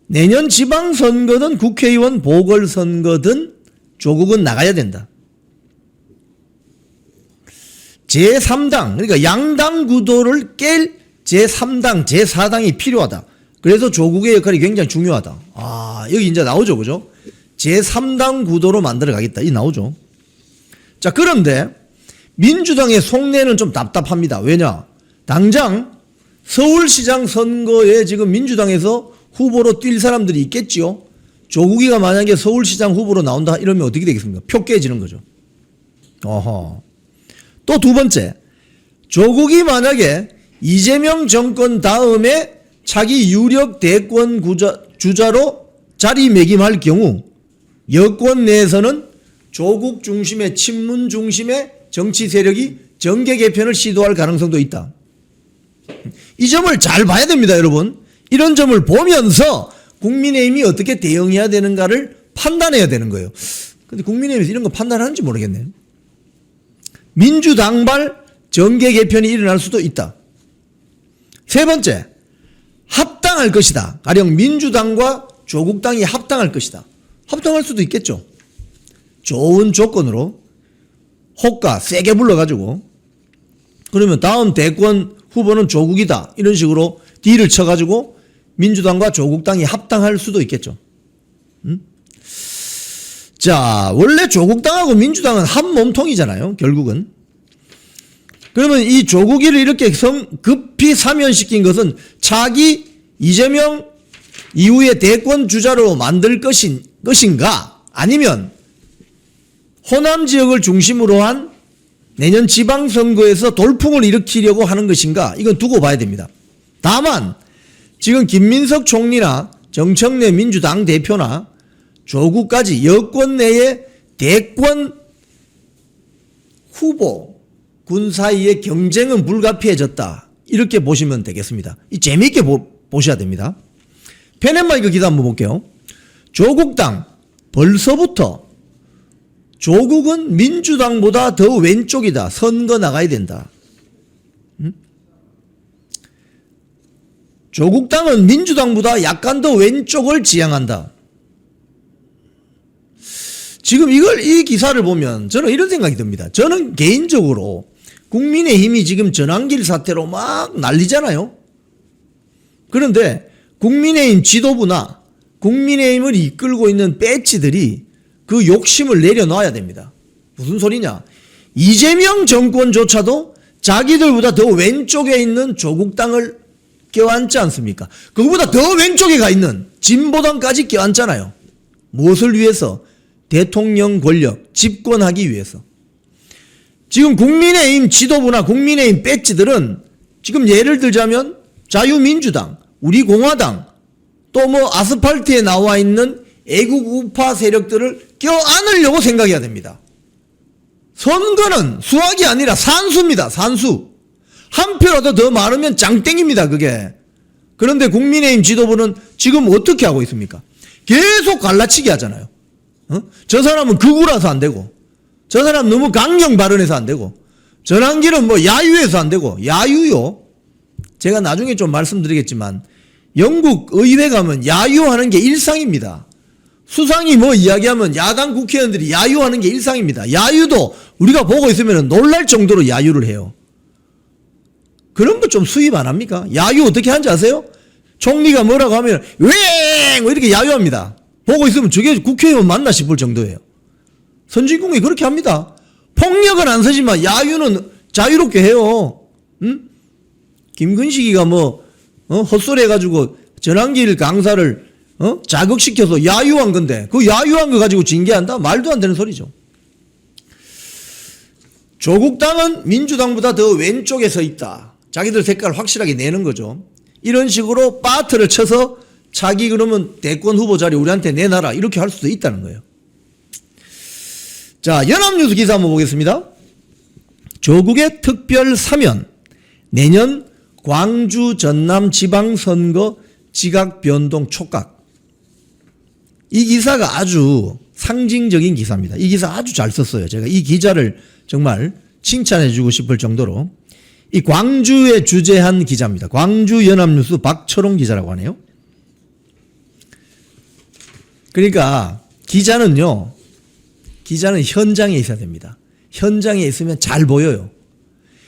내년 지방선거든 국회의원 보궐선거든 조국은 나가야 된다. 제3당, 그러니까 양당 구도를 깰 제3당, 제4당이 필요하다. 그래서 조국의 역할이 굉장히 중요하다. 여기 이제 나오죠, 그죠? 제3당 구도로 만들어 가겠다. 이 나오죠. 자, 그런데 민주당의 속내는 좀 답답합니다. 왜냐? 당장 서울시장 선거에 지금 민주당에서 후보로 뛸 사람들이 있겠지요. 조국이가 만약에 서울시장 후보로 나온다 이러면 어떻게 되겠습니까? 표 깨지는 거죠. 또 두 번째, 조국이 만약에 이재명 정권 다음에 차기 유력 대권 주자로 자리매김할 경우 여권 내에서는 조국 중심의 친문 중심의 정치 세력이 정계 개편을 시도할 가능성도 있다. 이 점을 잘 봐야 됩니다, 여러분. 이런 점을 보면서 국민의힘이 어떻게 대응해야 되는가를 판단해야 되는 거예요. 근데 국민의힘에서 이런 거 판단하는지 모르겠네. 민주당발 정계 개편이 일어날 수도 있다. 세 번째, 합당할 것이다. 가령 민주당과 조국당이 합당할 것이다. 합당할 수도 있겠죠. 좋은 조건으로 호가 세게 불러가지고 그러면 다음 대권 후보는 조국이다. 이런 식으로 딜을 쳐가지고 민주당과 조국당이 합당할 수도 있겠죠. 자, 원래 조국당하고 민주당은 한 몸통이잖아요. 결국은. 그러면 이 조국이를 이렇게 급히 사면시킨 것은 차기 이재명 이후에 대권 주자로 만들 것인가? 아니면 호남 지역을 중심으로 한 내년 지방선거에서 돌풍을 일으키려고 하는 것인가? 이건 두고 봐야 됩니다. 다만 지금 김민석 총리나 정청래 민주당 대표나 조국까지 여권 내에 대권 후보 군 사이의 경쟁은 불가피해졌다. 이렇게 보시면 되겠습니다. 이 재미있게 보셔야 됩니다. 페넷마이크 기사 한번 볼게요. 조국당 벌써부터 조국은 민주당보다 더 왼쪽이다. 선거 나가야 된다. 조국당은 민주당보다 약간 더 왼쪽을 지향한다. 지금 이 기사를 보면 저는 이런 생각이 듭니다. 저는 개인적으로 국민의힘이 지금 전환길 사태로 막 난리잖아요. 그런데 국민의힘 지도부나 국민의힘을 이끌고 있는 배치들이 그 욕심을 내려놔야 됩니다. 무슨 소리냐? 이재명 정권조차도 자기들보다 더 왼쪽에 있는 조국당을 껴안지 않습니까? 그거보다 더 왼쪽에 가 있는 진보당까지 껴안잖아요. 무엇을 위해서? 대통령 권력 집권하기 위해서. 지금 국민의힘 지도부나 국민의힘 배지들은 지금 예를 들자면 자유민주당, 우리공화당, 또 뭐 아스팔트에 나와 있는 애국 우파 세력들을 껴안으려고 생각해야 됩니다. 선거는 수학이 아니라 산수입니다. 산수. 한 표라도 더 많으면 장땡입니다. 그게. 그런데 국민의힘 지도부는 지금 어떻게 하고 있습니까? 계속 갈라치기 하잖아요. 저 사람은 극우라서 안 되고, 저 사람 너무 강경 발언해서 안 되고, 전환기는 뭐 야유해서 안 되고. 야유요? 제가 나중에 좀 말씀드리겠지만 영국 의회 가면 야유하는 게 일상입니다. 수상이 뭐 이야기하면 야당 국회의원들이 야유하는 게 일상입니다. 야유도 우리가 보고 있으면 놀랄 정도로 야유를 해요. 그런 거 좀 수입 안 합니까? 야유 어떻게 하는지 아세요? 총리가 뭐라고 하면 왜 이렇게 야유합니다. 보고 있으면 저게 국회의원 맞나 싶을 정도예요. 선진국이 그렇게 합니다. 폭력은 안 쓰지만 야유는 자유롭게 해요. 응? 김근식이가 뭐 헛소리 해가지고 전환길 강사를 자극시켜서 야유한 건데 그 야유한 거 가지고 징계한다? 말도 안 되는 소리죠. 조국당은 민주당보다 더 왼쪽에 서 있다. 자기들 색깔을 확실하게 내는 거죠. 이런 식으로 빠트를 쳐서 자기 그러면 대권 후보 자리 우리한테 내놔라 이렇게 할 수도 있다는 거예요. 자, 연합뉴스 기사 한번 보겠습니다. 조국의 특별 사면 내년 광주 전남 지방선거 지각 변동 촉각. 이 기사가 아주 상징적인 기사입니다. 이 기사 아주 잘 썼어요. 제가 이 기자를 정말 칭찬해 주고 싶을 정도로 이 광주에 주재한 기자입니다. 광주 연합뉴스 박철홍 기자라고 하네요. 그러니까 기자는 현장에 있어야 됩니다. 현장에 있으면 잘 보여요.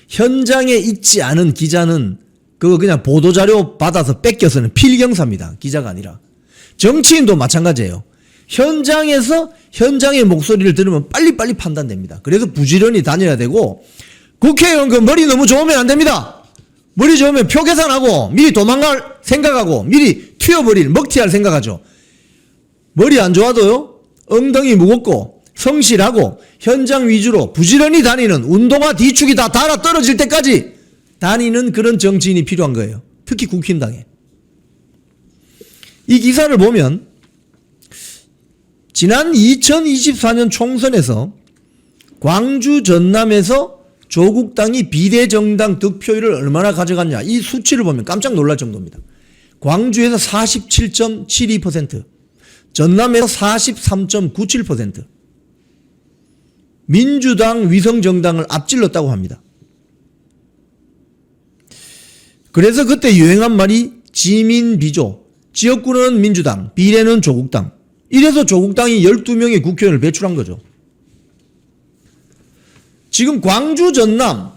현장에 있지 않은 기자는 그거 그냥 보도자료 받아서 뺏겨서는 필경사입니다. 기자가 아니라. 정치인도 마찬가지예요. 현장에서 현장의 목소리를 들으면 빨리빨리 판단됩니다. 그래서 부지런히 다녀야 되고 국회의원 그 머리 너무 좋으면 안 됩니다. 머리 좋으면 표 계산하고 미리 도망갈 생각하고 미리 튀어버릴 먹튀할 생각하죠. 머리 안 좋아도요. 엉덩이 무겁고 성실하고 현장 위주로 부지런히 다니는 운동화 뒤축이 다 달아 떨어질 때까지 다니는 그런 정치인이 필요한 거예요. 특히 국힘당에. 이 기사를 보면 지난 2024년 총선에서 광주 전남에서 조국당이 비례정당 득표율을 얼마나 가져갔냐 이 수치를 보면 깜짝 놀랄 정도입니다. 광주에서 47.72%, 전남에서 43.97%, 민주당 위성정당을 앞질렀다고 합니다. 그래서 그때 유행한 말이 지민비조, 지역구는 민주당, 비례는 조국당. 이래서 조국당이 12명의 국회의원을 배출한 거죠. 지금 광주, 전남,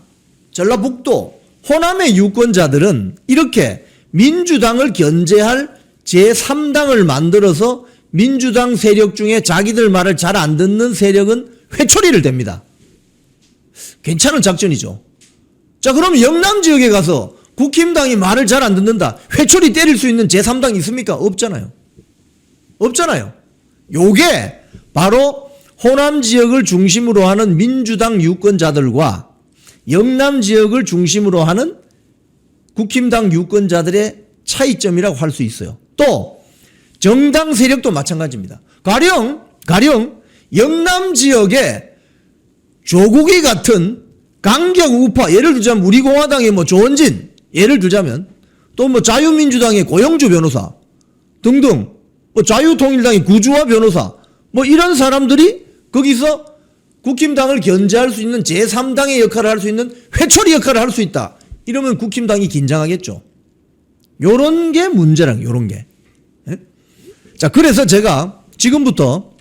전라북도, 호남의 유권자들은 이렇게 민주당을 견제할 제3당을 만들어서 민주당 세력 중에 자기들 말을 잘 안 듣는 세력은 회초리를 댑니다. 괜찮은 작전이죠. 자, 그럼 영남 지역에 가서 국힘당이 말을 잘 안 듣는다. 회초리 때릴 수 있는 제3당이 있습니까? 없잖아요. 없잖아요. 요게 바로 호남 지역을 중심으로 하는 민주당 유권자들과 영남 지역을 중심으로 하는 국힘당 유권자들의 차이점이라고 할 수 있어요. 또 정당 세력도 마찬가지입니다. 가령 영남 지역에 조국이 같은 강경 우파, 예를 들자면 우리공화당의 뭐 조원진, 예를 들자면 또 뭐 자유민주당의 고영주 변호사 등등, 뭐 자유통일당의 구주화 변호사, 뭐 이런 사람들이 거기서 국힘당을 견제할 수 있는 제3당의 역할을 할 수 있는 회초리 역할을 할 수 있다. 이러면 국힘당이 긴장하겠죠. 요런 게 문제랑 요런 게. 자, 그래서 제가 지금부터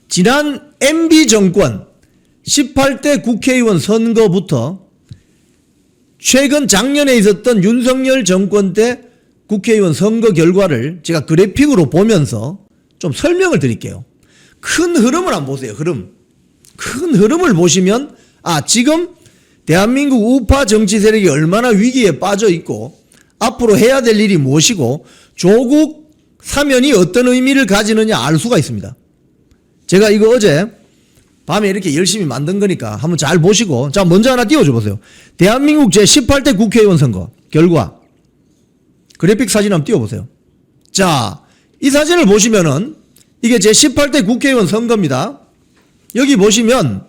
지난 MB 정권 18대 국회의원 선거부터 최근 작년에 있었던 윤석열 정권 때 국회의원 선거 결과를 제가 그래픽으로 보면서 좀 설명을 드릴게요. 큰 흐름을 한번 보세요. 흐름. 큰 흐름을 보시면 지금 대한민국 우파 정치 세력이 얼마나 위기에 빠져 있고 앞으로 해야 될 일이 무엇이고 조국 사면이 어떤 의미를 가지느냐 알 수가 있습니다. 제가 이거 어제 밤에 이렇게 열심히 만든 거니까 한번 잘 보시고, 자, 먼저 하나 띄워줘 보세요. 대한민국 제18대 국회의원 선거 결과 그래픽 사진 한번 띄워보세요. 자, 이 사진을 보시면은 이게 제18대 국회의원 선거입니다. 여기 보시면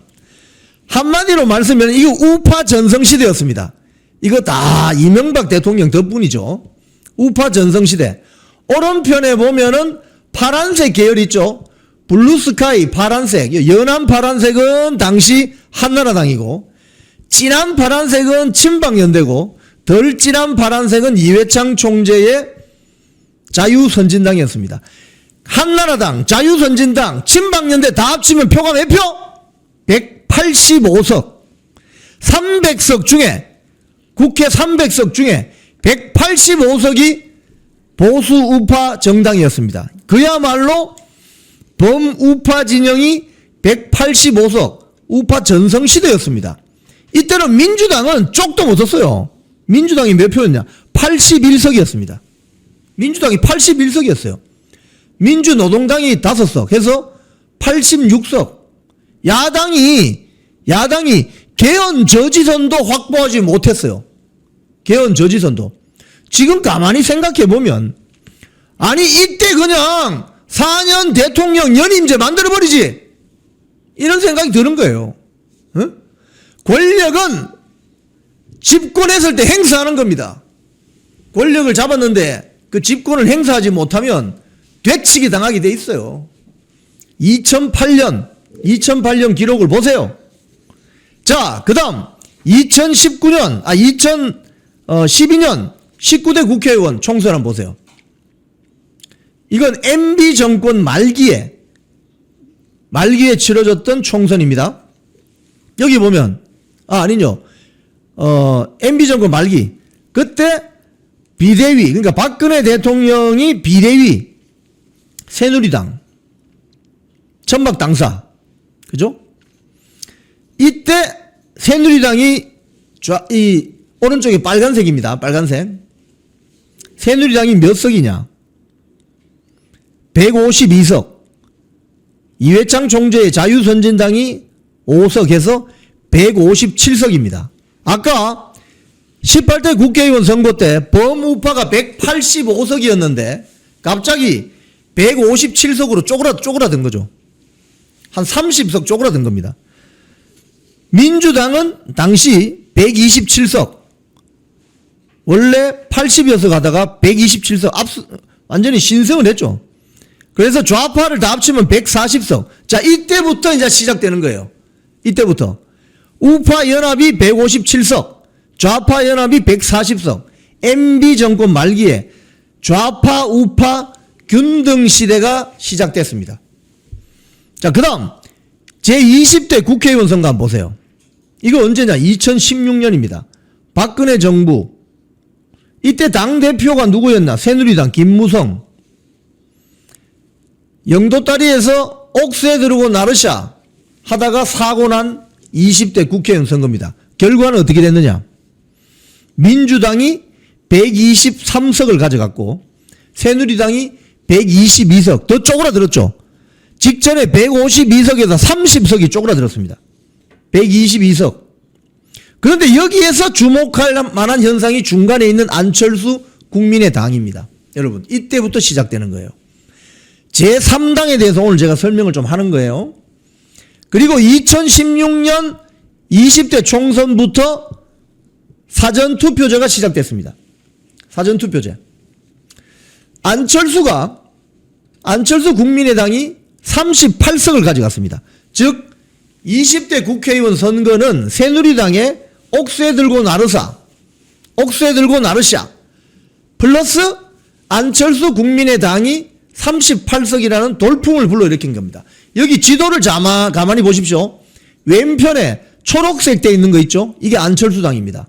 한마디로 말씀하면 이거 우파 전성시대였습니다. 이거 다 이명박 대통령 덕분이죠. 우파 전성시대. 오른편에 보면은 파란색 계열 있죠. 블루스카이 파란색, 연한 파란색은 당시 한나라당이고 진한 파란색은 친박연대고 덜 진한 파란색은 이회창 총재의 자유선진당이었습니다. 한나라당, 자유선진당, 친박연대 다 합치면 표가 몇 표? 185석. 300석 중에, 국회 300석 중에 185석이 보수 우파 정당이었습니다. 그야말로 범우파 진영이 185석 우파 전성시대였습니다. 이때는 민주당은 쪽도 못 썼어요. 민주당이 몇 표였냐? 81석이었습니다. 민주당이 81석이었어요. 민주노동당이 5석 해서 86석. 야당이 개헌 저지선도 확보하지 못했어요. 개헌 저지선도. 지금 가만히 생각해 보면 아니 이때 그냥 4년 대통령 연임제 만들어버리지 이런 생각이 드는 거예요. 어? 권력은 집권했을 때 행사하는 겁니다. 권력을 잡았는데 그 집권을 행사하지 못하면 되치기 당하게 돼 있어요. 2008년 기록을 보세요. 자, 그 다음 2012년 19대 국회의원 총선 한번 보세요. 이건 MB 정권 말기에 치러졌던 총선입니다. 여기 보면 MB 정권 말기 그때 비대위, 그러니까 박근혜 대통령이 비대위 새누리당 천막 당사, 그죠? 이때 새누리당이 이 오른쪽이 빨간색입니다. 빨간색. 새누리당이 몇 석이냐? 152석. 이회창 총재의 자유선진당이 5석에서 157석입니다. 아까 18대 국회의원 선거 때 범우파가 185석이었는데 갑자기 157석으로 쪼그라든 거죠. 한 30석 쪼그라든 겁니다. 민주당은 당시 127석. 원래 80여석 하다가 127석 완전히 신성을 했죠. 그래서 좌파를 다 합치면 140석. 자, 이때부터 이제 시작되는 거예요. 이때부터. 우파 연합이 157석, 좌파 연합이 140석. MB 정권 말기에 좌파 우파 균등 시대가 시작됐습니다. 자, 그다음 제20대 국회의원 선거 한번 보세요. 이거 언제냐? 2016년입니다. 박근혜 정부. 이때 당대표가 누구였나? 새누리당 김무성. 영도다리에서 옥새 들고 나르샤 하다가 사고 난 20대 국회의원 선거입니다. 결과는 어떻게 됐느냐? 민주당이 123석을 가져갔고 새누리당이 122석 더 쪼그라들었죠. 직전에 152석에서 30석이 쪼그라들었습니다. 122석. 그런데 여기에서 주목할 만한 현상이 중간에 있는 안철수 국민의당입니다. 여러분, 이때부터 시작되는 거예요. 제3당에 대해서 오늘 제가 설명을 좀 하는 거예요. 그리고 2016년 20대 총선부터 사전투표제가 시작됐습니다. 사전투표제. 안철수 국민의당이 38석을 가져갔습니다. 즉 20대 국회의원 선거는 새누리당의 옥새 들고 나르샤 플러스 안철수 국민의당이 38석이라는 돌풍을 불러일으킨 겁니다. 여기 지도를 가만히 보십시오. 왼편에 초록색 돼 있는 거 있죠? 이게 안철수당입니다.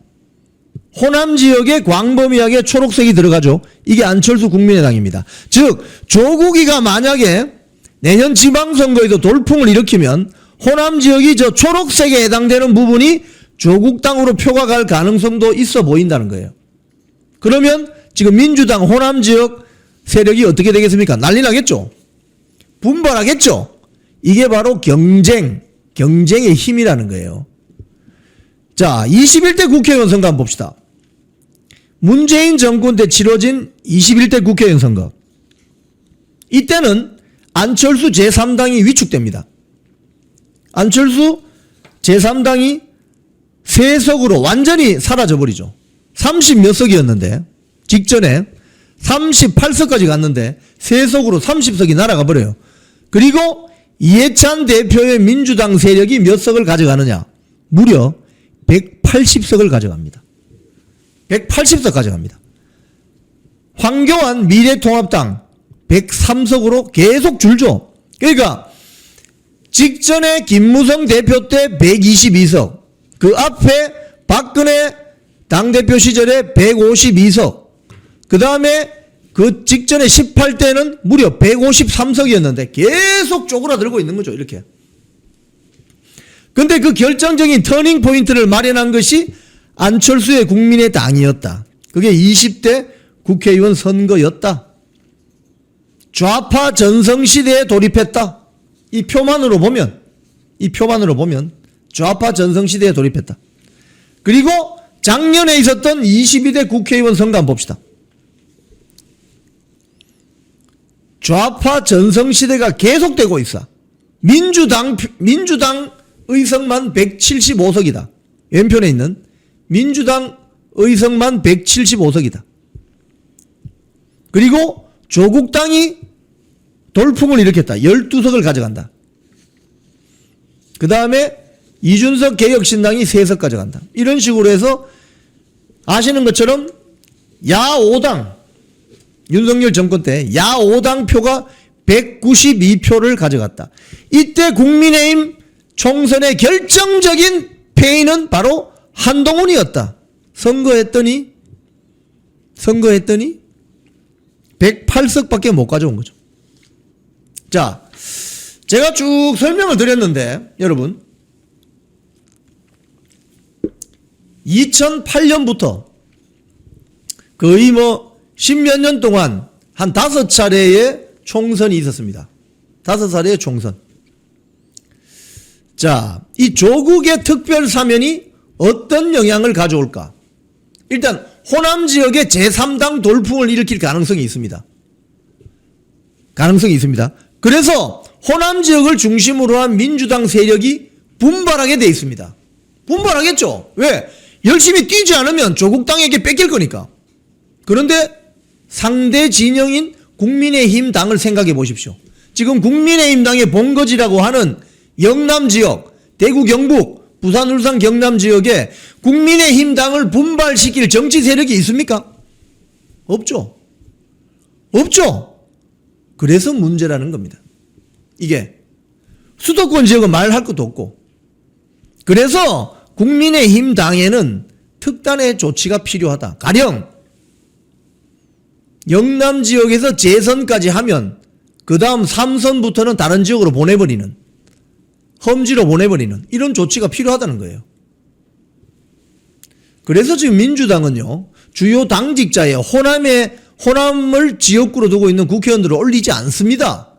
호남 지역에 광범위하게 초록색이 들어가죠. 이게 안철수 국민의당입니다. 즉 조국이가 만약에 내년 지방선거에도 돌풍을 일으키면 호남 지역이 저 초록색에 해당되는 부분이 조국당으로 표가 갈 가능성도 있어 보인다는 거예요. 그러면 지금 민주당 호남 지역 세력이 어떻게 되겠습니까? 난리 나겠죠? 분발하겠죠? 이게 바로 경쟁의 힘이라는 거예요. 자, 21대 국회의원 선거 한번 봅시다. 문재인 정권 때 치러진 21대 국회의원 선거. 이때는 안철수 제3당이 위축됩니다. 안철수 제3당이 세석으로 완전히 사라져버리죠. 30몇 석이었는데 직전에 38석까지 갔는데 세석으로 30석이 날아가 버려요. 그리고 이해찬 대표의 민주당 세력이 몇 석을 가져가느냐? 무려 180석을 가져갑니다. 180석 가져갑니다. 황교안 미래통합당 103석으로 계속 줄죠. 그러니까 직전에 김무성 대표 때 122석, 그 앞에 박근혜 당대표 시절에 152석, 그 다음에 그 직전에 18대는 무려 153석이었는데 계속 쪼그라들고 있는 거죠. 이렇게. 근데 그 결정적인 터닝 포인트를 마련한 것이 안철수의 국민의당이었다. 그게 20대 국회의원 선거였다. 좌파 전성시대에 돌입했다. 이 표만으로 보면 좌파 전성시대에 돌입했다. 그리고 작년에 있었던 22대 국회의원 선거 한번 봅시다. 좌파 전성시대가 계속되고 있어. 민주당 의석만 175석이다. 왼편에 있는 민주당 의석만 175석이다. 그리고 조국당이 돌풍을 일으켰다. 12석을 가져간다. 그 다음에 이준석 개혁신당이 3석 가져간다. 이런 식으로 해서 아시는 것처럼 야5당 윤석열 정권 때 야5당 표가 192표를 가져갔다. 이때 국민의힘 총선의 결정적인 패인은 바로 한동훈이었다. 선거했더니 108석밖에 못 가져온 거죠. 자, 제가 쭉 설명을 드렸는데 여러분 2008년부터 거의 뭐 10몇 년 동안 한 5차례의 총선이 있었습니다. 5차례의 총선. 자, 이 조국의 특별 사면이 어떤 영향을 가져올까? 일단 호남 지역에 제3당 돌풍을 일으킬 가능성이 있습니다. 그래서 호남 지역을 중심으로 한 민주당 세력이 분발하게 돼 있습니다. 분발하겠죠. 왜? 열심히 뛰지 않으면 조국당에게 뺏길 거니까. 그런데 상대 진영인 국민의힘 당을 생각해 보십시오. 지금 국민의힘 당의 본거지라고 하는 영남 지역, 대구 경북, 부산 울산 경남 지역에 국민의힘 당을 분발시킬 정치 세력이 있습니까? 없죠. 그래서 문제라는 겁니다. 이게 수도권 지역은 말할 것도 없고. 그래서 국민의힘 당에는 특단의 조치가 필요하다. 가령 영남 지역에서 재선까지 하면 그 다음 3선부터는 다른 지역으로 보내버리는, 험지로 보내버리는 이런 조치가 필요하다는 거예요. 그래서 지금 민주당은요, 주요 당직자의 호남을 지역구로 두고 있는 국회의원들을 올리지 않습니다.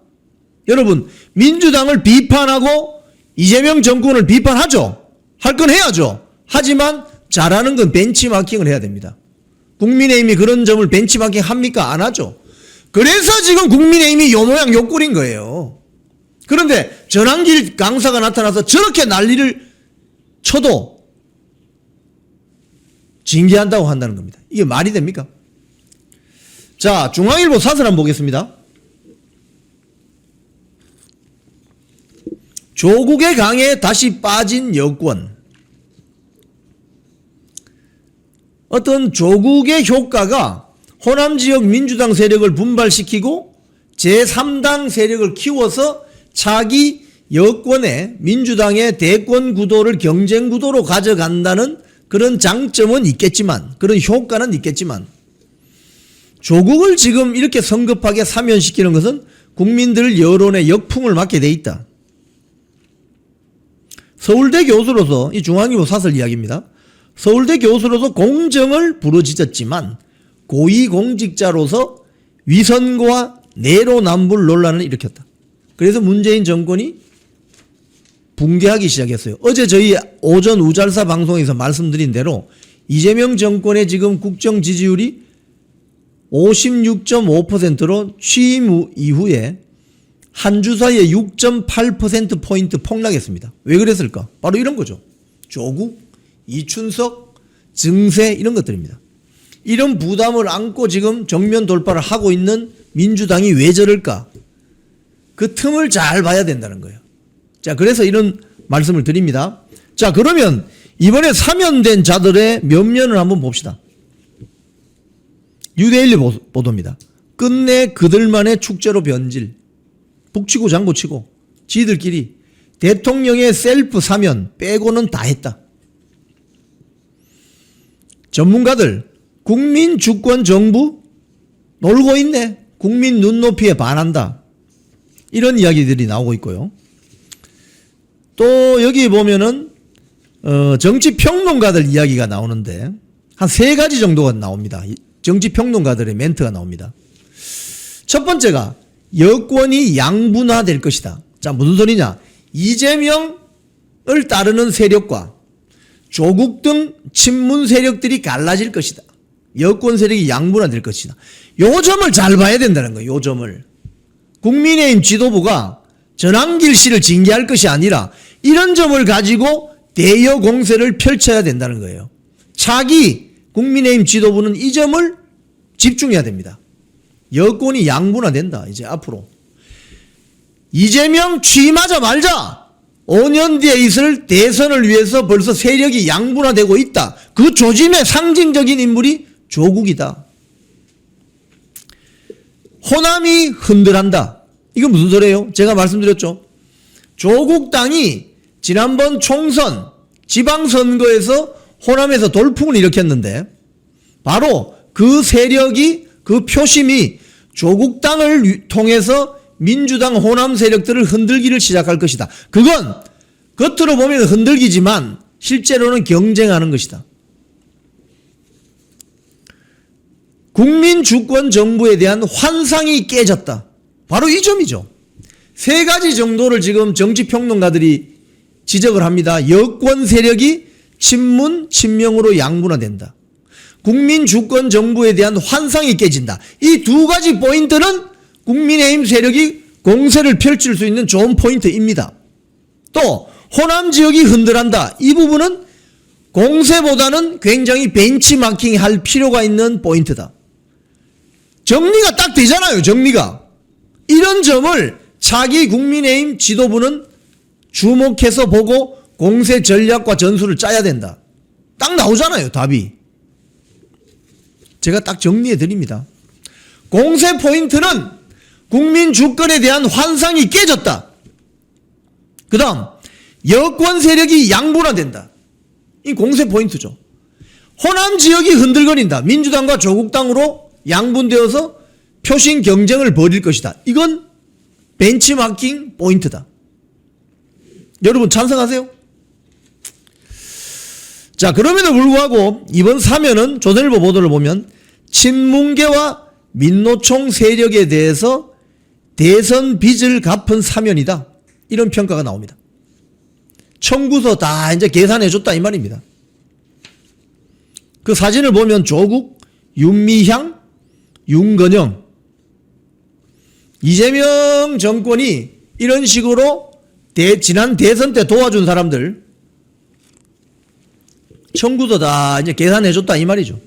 여러분, 민주당을 비판하고 이재명 정권을 비판하죠. 할 건 해야죠. 하지만 잘하는 건 벤치마킹을 해야 됩니다. 국민의힘이 그런 점을 벤치마킹 합니까? 안 하죠. 그래서 지금 국민의힘이 요 모양 요 꼴인 거예요. 그런데 전환길 강사가 나타나서 저렇게 난리를 쳐도 징계한다고 한다는 겁니다. 이게 말이 됩니까? 자, 중앙일보 사설 한번 보겠습니다. 조국의 강에 다시 빠진 여권. 어떤 조국의 효과가 호남 지역 민주당 세력을 분발시키고 제3당 세력을 키워서 차기 여권의 민주당의 대권 구도를 경쟁 구도로 가져간다는 그런 장점은 있겠지만, 그런 효과는 있겠지만, 조국을 지금 이렇게 성급하게 사면시키는 것은 국민들 여론의 역풍을 맞게 돼 있다. 서울대 교수로서 이 중앙일보 사설 이야기입니다. 서울대 교수로서 공정을 부르짖었지만 고위공직자로서 위선과 내로남불 논란을 일으켰다. 그래서 문재인 정권이 붕괴하기 시작했어요. 어제 저희 오전 우잘사 방송에서 말씀드린 대로 이재명 정권의 지금 국정 지지율이 56.5%로 취임 이후에 한 주 사이에 6.8%포인트 폭락했습니다. 왜 그랬을까? 바로 이런 거죠. 조국, 이춘석, 증세 이런 것들입니다. 이런 부담을 안고 지금 정면 돌파를 하고 있는 민주당이 왜 저럴까? 그 틈을 잘 봐야 된다는 거예요. 자, 그래서 이런 말씀을 드립니다. 자, 그러면 이번에 사면된 자들의 면면을 한번 봅시다. 뉴데일리 보도입니다. 끝내 그들만의 축제로 변질. 북치고 장구치고 지들끼리 대통령의 셀프 사면 빼고는 다 했다. 전문가들 국민 주권 정부 놀고 있네. 국민 눈높이에 반한다. 이런 이야기들이 나오고 있고요. 또 여기 보면은 정치평론가들 이야기가 나오는데 한 3가지 정도가 나옵니다. 정치평론가들의 멘트가 나옵니다. 첫 번째가 여권이 양분화될 것이다. 자, 무슨 소리냐? 이재명을 따르는 세력과 조국 등 친문 세력들이 갈라질 것이다. 여권 세력이 양분화될 것이다. 요 점을 잘 봐야 된다는 거예요. 요 점을. 국민의힘 지도부가 전한길 씨를 징계할 것이 아니라 이런 점을 가지고 대여 공세를 펼쳐야 된다는 거예요. 차기 국민의힘 지도부는 이 점을 집중해야 됩니다. 여권이 양분화된다. 이제 앞으로 이재명 취임하자마자 5년 뒤에 있을 대선을 위해서 벌써 세력이 양분화되고 있다. 그 조짐의 상징적인 인물이 조국이다. 호남이 흔들한다. 이거 무슨 소리예요? 제가 말씀드렸죠. 조국당이 지난번 총선 지방선거에서 호남에서 돌풍을 일으켰는데 바로 그 세력이 그 표심이 조국당을 통해서 민주당 호남 세력들을 흔들기를 시작할 것이다. 그건 겉으로 보면 흔들기지만 실제로는 경쟁하는 것이다. 국민 주권 정부에 대한 환상이 깨졌다. 바로 이 점이죠. 3가지 정도를 지금 정치평론가들이 지적을 합니다. 여권 세력이 친문, 친명으로 양분화된다. 국민 주권 정부에 대한 환상이 깨진다. 이 2가지 포인트는 국민의힘 세력이 공세를 펼칠 수 있는 좋은 포인트입니다. 또 호남 지역이 흔들한다. 이 부분은 공세보다는 굉장히 벤치마킹할 필요가 있는 포인트다. 정리가 딱 되잖아요. 정리가. 이런 점을 차기 국민의힘 지도부는 주목해서 보고 공세 전략과 전술을 짜야 된다. 딱 나오잖아요. 답이. 제가 딱 정리해 드립니다. 공세 포인트는 국민 주권에 대한 환상이 깨졌다. 그 다음 여권 세력이 양분화된다. 이 공세 포인트죠. 호남 지역이 흔들거린다. 민주당과 조국당으로 양분되어서 표심 경쟁을 벌일 것이다. 이건 벤치마킹 포인트다. 여러분 찬성하세요? 자, 그럼에도 불구하고 이번 사면은 조선일보 보도를 보면 친문계와 민노총 세력에 대해서 대선 빚을 갚은 사면이다. 이런 평가가 나옵니다. 청구서 다 이제 계산해줬다 이 말입니다. 그 사진을 보면 조국, 윤미향, 윤건영, 이재명 정권이 이런 식으로 지난 대선 때 도와준 사람들 청구서 다 이제 계산해줬다 이 말이죠.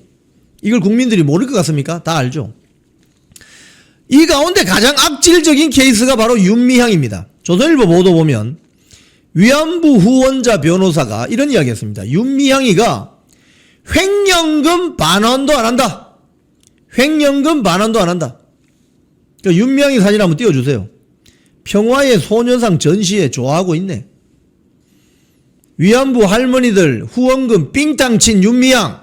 이걸 국민들이 모를 것 같습니까? 다 알죠. 이 가운데 가장 악질적인 케이스가 바로 윤미향입니다. 조선일보 보도 보면 위안부 후원자 변호사가 이런 이야기했습니다. 윤미향이가 횡령금 반환도 안 한다. 횡령금 반환도 안 한다. 윤미향이 사진 한번 띄워주세요. 평화의 소녀상 전시회 좋아하고 있네. 위안부 할머니들 후원금 삥땅 친 윤미향.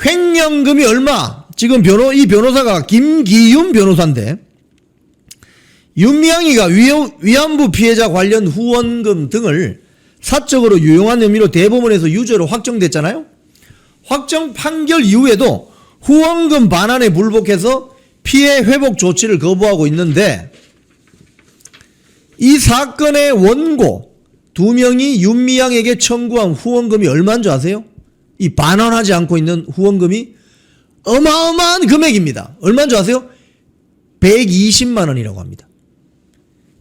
횡령금이 얼마? 지금 이 변호사가 김기윤 변호사인데 윤미향이가 위안부 피해자 관련 후원금 등을 사적으로 유용한 혐의로 대법원에서 유죄로 확정됐잖아요. 확정 판결 이후에도 후원금 반환에 불복해서 피해 회복 조치를 거부하고 있는데, 이 사건의 원고 2명이 윤미향에게 청구한 후원금이 얼마인 줄 아세요? 이 반환하지 않고 있는 후원금이 어마어마한 금액입니다. 얼마인 줄 아세요? 120만 원이라고 합니다.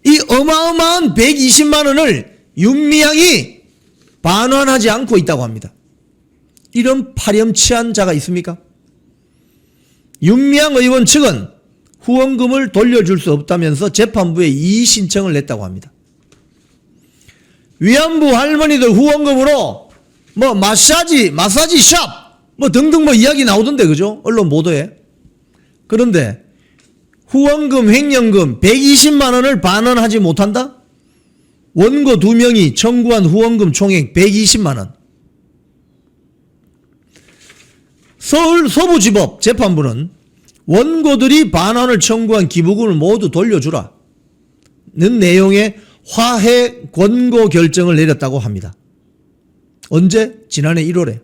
이 어마어마한 120만 원을 윤미향이 반환하지 않고 있다고 합니다. 이런 파렴치한 자가 있습니까? 윤미향 의원 측은 후원금을 돌려줄 수 없다면서 재판부에 이의 신청을 냈다고 합니다. 위안부 할머니들 후원금으로 뭐 마사지 샵 뭐 등등 뭐 이야기 나오던데, 그죠? 언론 보도에. 그런데 후원금 횡령금 120만 원을 반환하지 못한다? 원고 2명이 청구한 후원금 총액 120만 원. 서울 서부지법 재판부는 원고들이 반환을 청구한 기부금을 모두 돌려주라는 내용의 화해 권고 결정을 내렸다고 합니다. 언제? 지난해 1월에.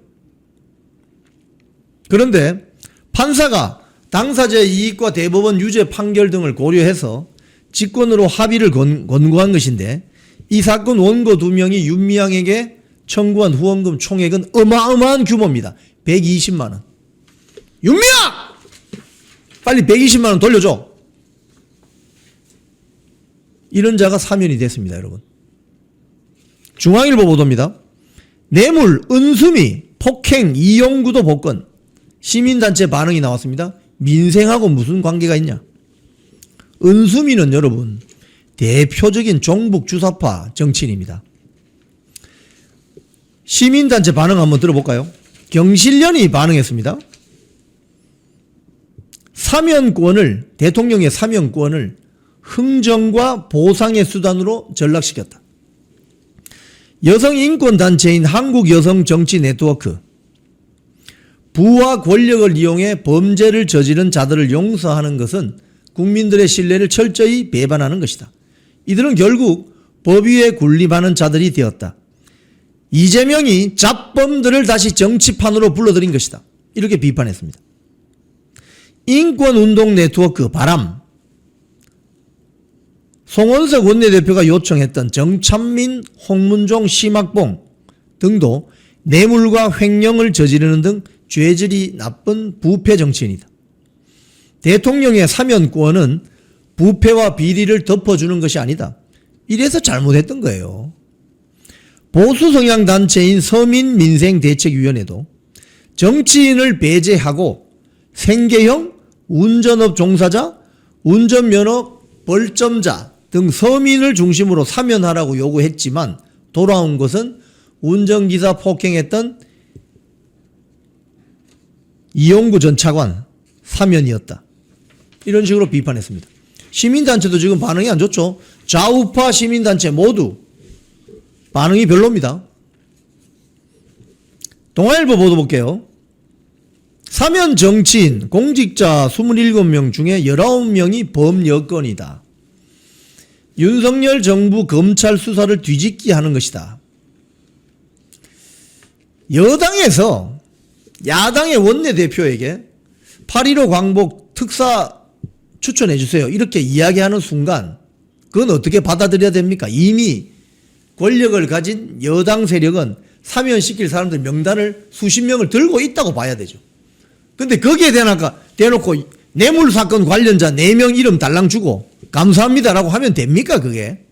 그런데 판사가 당사자의 이익과 대법원 유죄 판결 등을 고려해서 직권으로 합의를 권고한 것인데, 이 사건 원고 2명이 윤미향에게 청구한 후원금 총액은 어마어마한 규모입니다. 120만 원. 윤미향! 빨리 120만 원 돌려줘. 이런 자가 사면이 됐습니다, 여러분. 중앙일보 보도입니다. 뇌물, 은수미, 폭행, 이용구도 복권. 시민단체 반응이 나왔습니다. 민생하고 무슨 관계가 있냐? 은수미는 여러분 대표적인 종북 주사파 정치인입니다. 시민단체 반응 한번 들어볼까요? 경실련이 반응했습니다. 사면권을, 대통령의 사면권을 흥정과 보상의 수단으로 전락시켰다. 여성인권단체인 한국여성정치네트워크, 부와 권력을 이용해 범죄를 저지른 자들을 용서하는 것은 국민들의 신뢰를 철저히 배반하는 것이다. 이들은 결국 법 위에 군림하는 자들이 되었다. 이재명이 잡범들을 다시 정치판으로 불러들인 것이다. 이렇게 비판했습니다. 인권운동 네트워크 바람, 송원석 원내대표가 요청했던 정찬민, 홍문종, 심학봉 등도 뇌물과 횡령을 저지르는 등 죄질이 나쁜 부패 정치인이다. 대통령의 사면권은 부패와 비리를 덮어주는 것이 아니다. 이래서 잘못했던 거예요. 보수 성향 단체인 서민민생대책위원회도 정치인을 배제하고 생계형, 운전업 종사자, 운전면허 벌점자 등 서민을 중심으로 사면하라고 요구했지만 돌아온 것은 운전기사 폭행했던 이용구 전 차관 사면이었다. 이런 식으로 비판했습니다. 시민단체도 지금 반응이 안 좋죠. 좌우파 시민단체 모두 반응이 별로입니다. 동아일보 보도 볼게요. 사면 정치인, 공직자 27명 중에 19명이 범여권이다. 윤석열 정부 검찰 수사를 뒤집기 하는 것이다. 여당에서 야당의 원내대표에게 8.15 광복 특사 추천해 주세요. 이렇게 이야기하는 순간 그건 어떻게 받아들여야 됩니까? 이미 권력을 가진 여당 세력은 사면시킬 사람들 명단을 수십 명을 들고 있다고 봐야 되죠. 근데 거기에 대놓고 뇌물사건 관련자 4명 이름 달랑 주고 감사합니다라고 하면 됩니까 그게?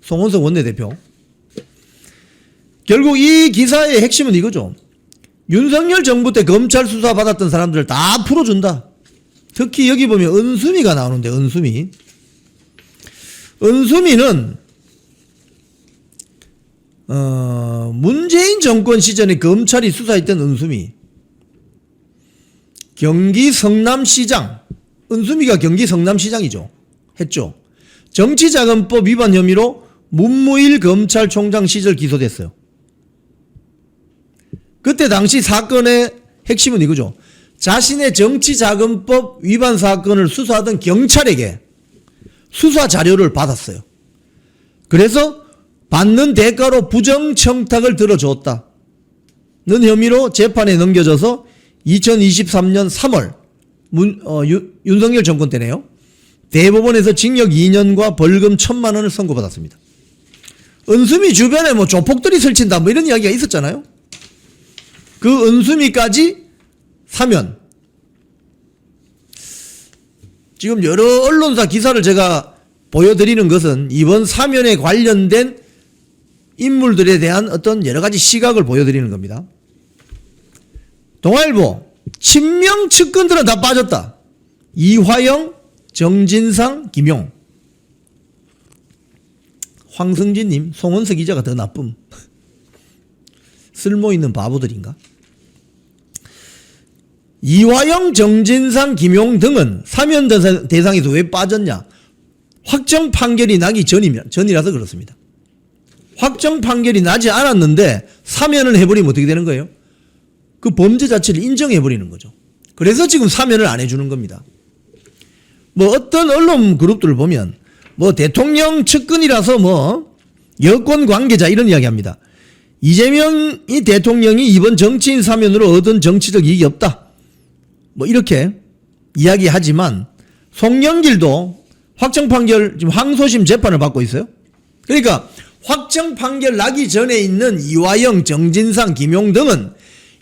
송원석 원내대표. 결국 이 기사의 핵심은 이거죠. 윤석열 정부 때 검찰 수사 받았던 사람들을 다 풀어준다. 특히 여기 보면 은수미가 나오는데, 은수미. 은수미는 문재인 정권 시절에 검찰이 수사했던 은수미. 경기 성남시장, 은수미가 경기 성남시장이죠. 했죠. 정치자금법 위반 혐의로 문무일 검찰총장 시절 기소됐어요. 그때 당시 사건의 핵심은 이거죠. 자신의 정치자금법 위반 사건을 수사하던 경찰에게 수사 자료를 받았어요. 그래서 받는 대가로 부정청탁을 들어줬다는 혐의로 재판에 넘겨져서 2023년 3월 윤석열 정권 때네요. 대법원에서 징역 2년과 벌금 1,000만 원을 선고받았습니다. 은수미 주변에 뭐 조폭들이 설친다 뭐 이런 이야기가 있었잖아요. 그 은수미까지 사면. 지금 여러 언론사 기사를 제가 보여드리는 것은 이번 사면에 관련된 인물들에 대한 어떤 여러 가지 시각을 보여드리는 겁니다. 동아일보 친명 측근들은 다 빠졌다. 이화영, 정진상, 김용. 황승진님, 송원석 기자가 더 나쁨. 쓸모있는 바보들인가? 이화영, 정진상, 김용 등은 사면 대상에서 왜 빠졌냐? 확정 판결이 나기 전이라서 그렇습니다. 확정 판결이 나지 않았는데 사면을 해버리면 어떻게 되는 거예요? 그 범죄 자체를 인정해버리는 거죠. 그래서 지금 사면을 안 해주는 겁니다. 뭐 어떤 언론 그룹들을 보면 뭐 대통령 측근이라서 뭐 여권 관계자 이런 이야기 합니다. 이재명이 대통령이 이번 정치인 사면으로 얻은 정치적 이익이 없다. 뭐 이렇게 이야기하지만 송영길도 확정 판결 지금 항소심 재판을 받고 있어요. 그러니까 확정 판결 나기 전에 있는 이화영, 정진상, 김용 등은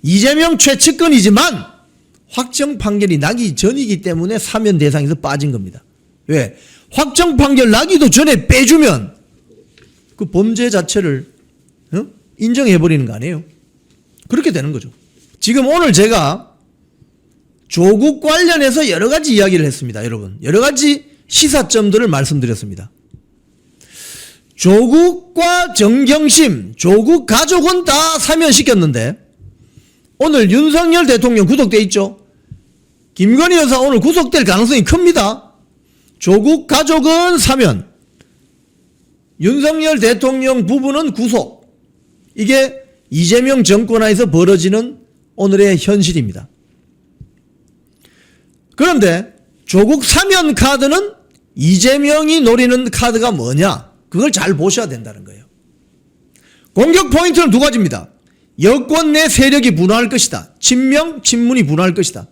이재명 최측근이지만 확정 판결이 나기 전이기 때문에 사면 대상에서 빠진 겁니다. 왜? 확정 판결 나기도 전에 빼주면 그 범죄 자체를 인정해버리는 거 아니에요? 그렇게 되는 거죠. 지금 오늘 제가 조국 관련해서 여러 가지 이야기를 했습니다. 여러분. 여러 가지 시사점들을 말씀드렸습니다. 조국과 정경심, 조국 가족은 다 사면시켰는데 오늘 윤석열 대통령 구속돼 있죠. 김건희 여사 오늘 구속될 가능성이 큽니다. 조국 가족은 사면, 윤석열 대통령 부부는 구속. 이게 이재명 정권 하에서 벌어지는 오늘의 현실입니다. 그런데 조국 사면 카드는 이재명이 노리는 카드가 뭐냐? 그걸 잘 보셔야 된다는 거예요. 공격 포인트는 두 가지입니다. 여권 내 세력이 분화할 것이다. 친명, 친문이 분화할 것이다.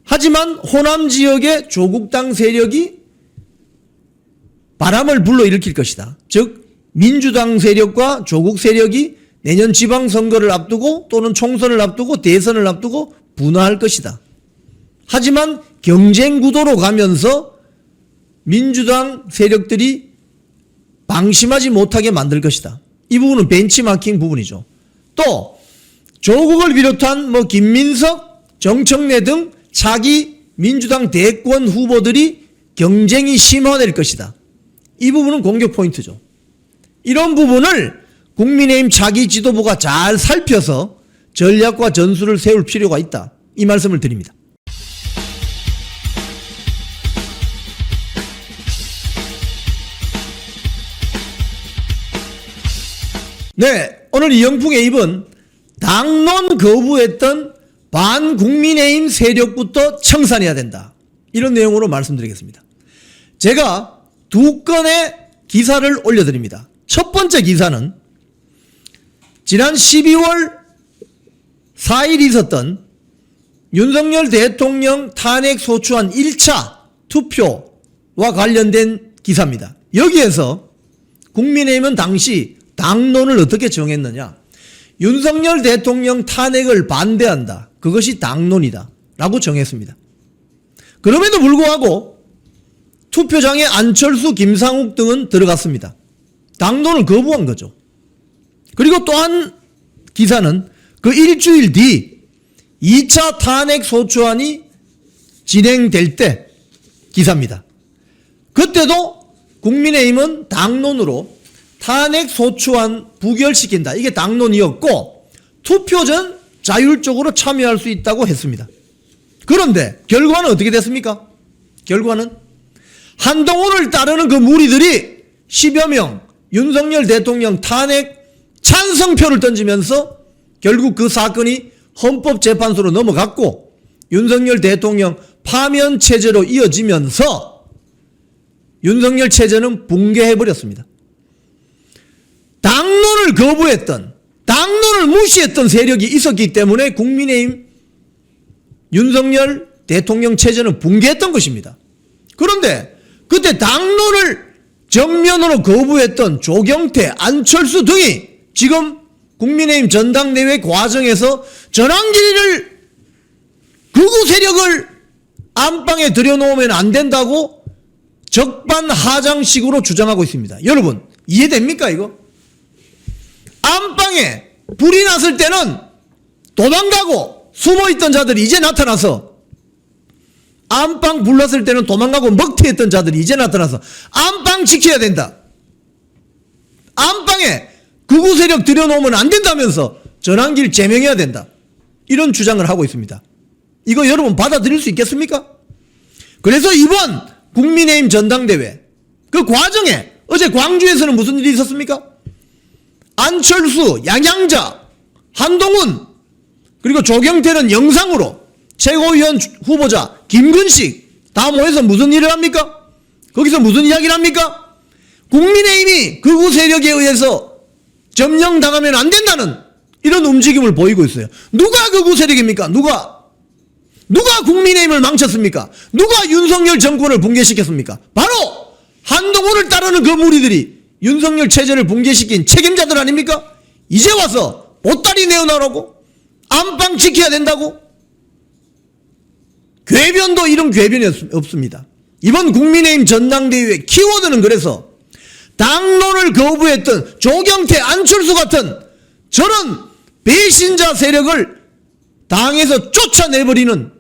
하지만 호남 지역의 조국당 세력이 바람을 불러일으킬 것이다. 즉 민주당 세력과 조국 세력이 내년 지방선거를 앞두고 또는 총선을 앞두고 대선을 앞두고 분화할 것이다. 하지만 경쟁 구도로 가면서 민주당 세력들이 방심하지 못하게 만들 것이다. 이 부분은 벤치마킹 부분이죠. 또 조국을 비롯한 뭐 김민석, 정청래 등 차기 민주당 대권 후보들이 경쟁이 심화될 것이다. 이 부분은 공격 포인트죠. 이런 부분을 국민의힘 차기 지도부가 잘 살펴서 전략과 전술을 세울 필요가 있다. 이 말씀을 드립니다. 네, 오늘 이영풍의 입은 당론 거부했던 반국민의힘 세력부터 청산해야 된다. 이런 내용으로 말씀드리겠습니다. 제가 두 건의 기사를 올려드립니다. 첫 번째 기사는 지난 12월 4일 있었던 윤석열 대통령 탄핵 소추안 1차 투표와 관련된 기사입니다. 여기에서 국민의힘은 당시 당론을 어떻게 정했느냐. 윤석열 대통령 탄핵을 반대한다. 그것이 당론이다. 라고 정했습니다. 그럼에도 불구하고 투표장에 안철수, 김상욱 등은 들어갔습니다. 당론을 거부한 거죠. 그리고 또 한 기사는 그 일주일 뒤 2차 탄핵 소추안이 진행될 때 기사입니다. 그때도 국민의힘은 당론으로 탄핵 소추안 부결시킨다. 이게 당론이었고 투표 전 자율적으로 참여할 수 있다고 했습니다. 그런데 결과는 어떻게 됐습니까? 결과는 한동훈을 따르는 그 무리들이 10여 명 윤석열 대통령 탄핵 찬성표를 던지면서 결국 그 사건이 헌법재판소로 넘어갔고 윤석열 대통령 파면 체제로 이어지면서 윤석열 체제는 붕괴해버렸습니다. 당론을 거부했던, 당론을 무시했던 세력이 있었기 때문에 국민의힘 윤석열 대통령 체제는 붕괴했던 것입니다. 그런데 그때 당론을 정면으로 거부했던 조경태, 안철수 등이 지금 국민의힘 전당대회 과정에서 전환기를 극우 세력을 안방에 들여놓으면 안 된다고 적반하장식으로 주장하고 있습니다. 여러분 이해됩니까 이거? 안방에 불이 났을 때는 도망가고 숨어있던 자들이 이제 나타나서, 안방 불났을 때는 도망가고 먹튀했던 자들이 이제 나타나서 안방 지켜야 된다, 안방에 극우 세력 들여놓으면 안 된다면서 전환기를 제명해야 된다, 이런 주장을 하고 있습니다. 이거 여러분 받아들일 수 있겠습니까? 그래서 이번 국민의힘 전당대회 그 과정에 어제 광주에서는 무슨 일이 있었습니까? 안철수, 양양자, 한동훈 그리고 조경태는 영상으로, 최고위원 후보자 김근식 다 모여서 무슨 일을 합니까? 거기서 무슨 이야기를 합니까? 국민의힘이 극우 세력에 의해서 점령당하면 안 된다는 이런 움직임을 보이고 있어요. 누가 극우 세력입니까? 누가 국민의힘을 망쳤습니까? 누가 윤석열 정권을 붕괴시켰습니까? 바로 한동훈을 따르는 그 무리들이 윤석열 체제를 붕괴시킨 책임자들 아닙니까? 이제 와서 보따리 내어놔라고? 안방 지켜야 된다고? 궤변도 이런 궤변이 없습니다. 이번 국민의힘 전당대회 키워드는 그래서 당론을 거부했던 조경태, 안철수 같은 저런 배신자 세력을 당에서 쫓아내버리는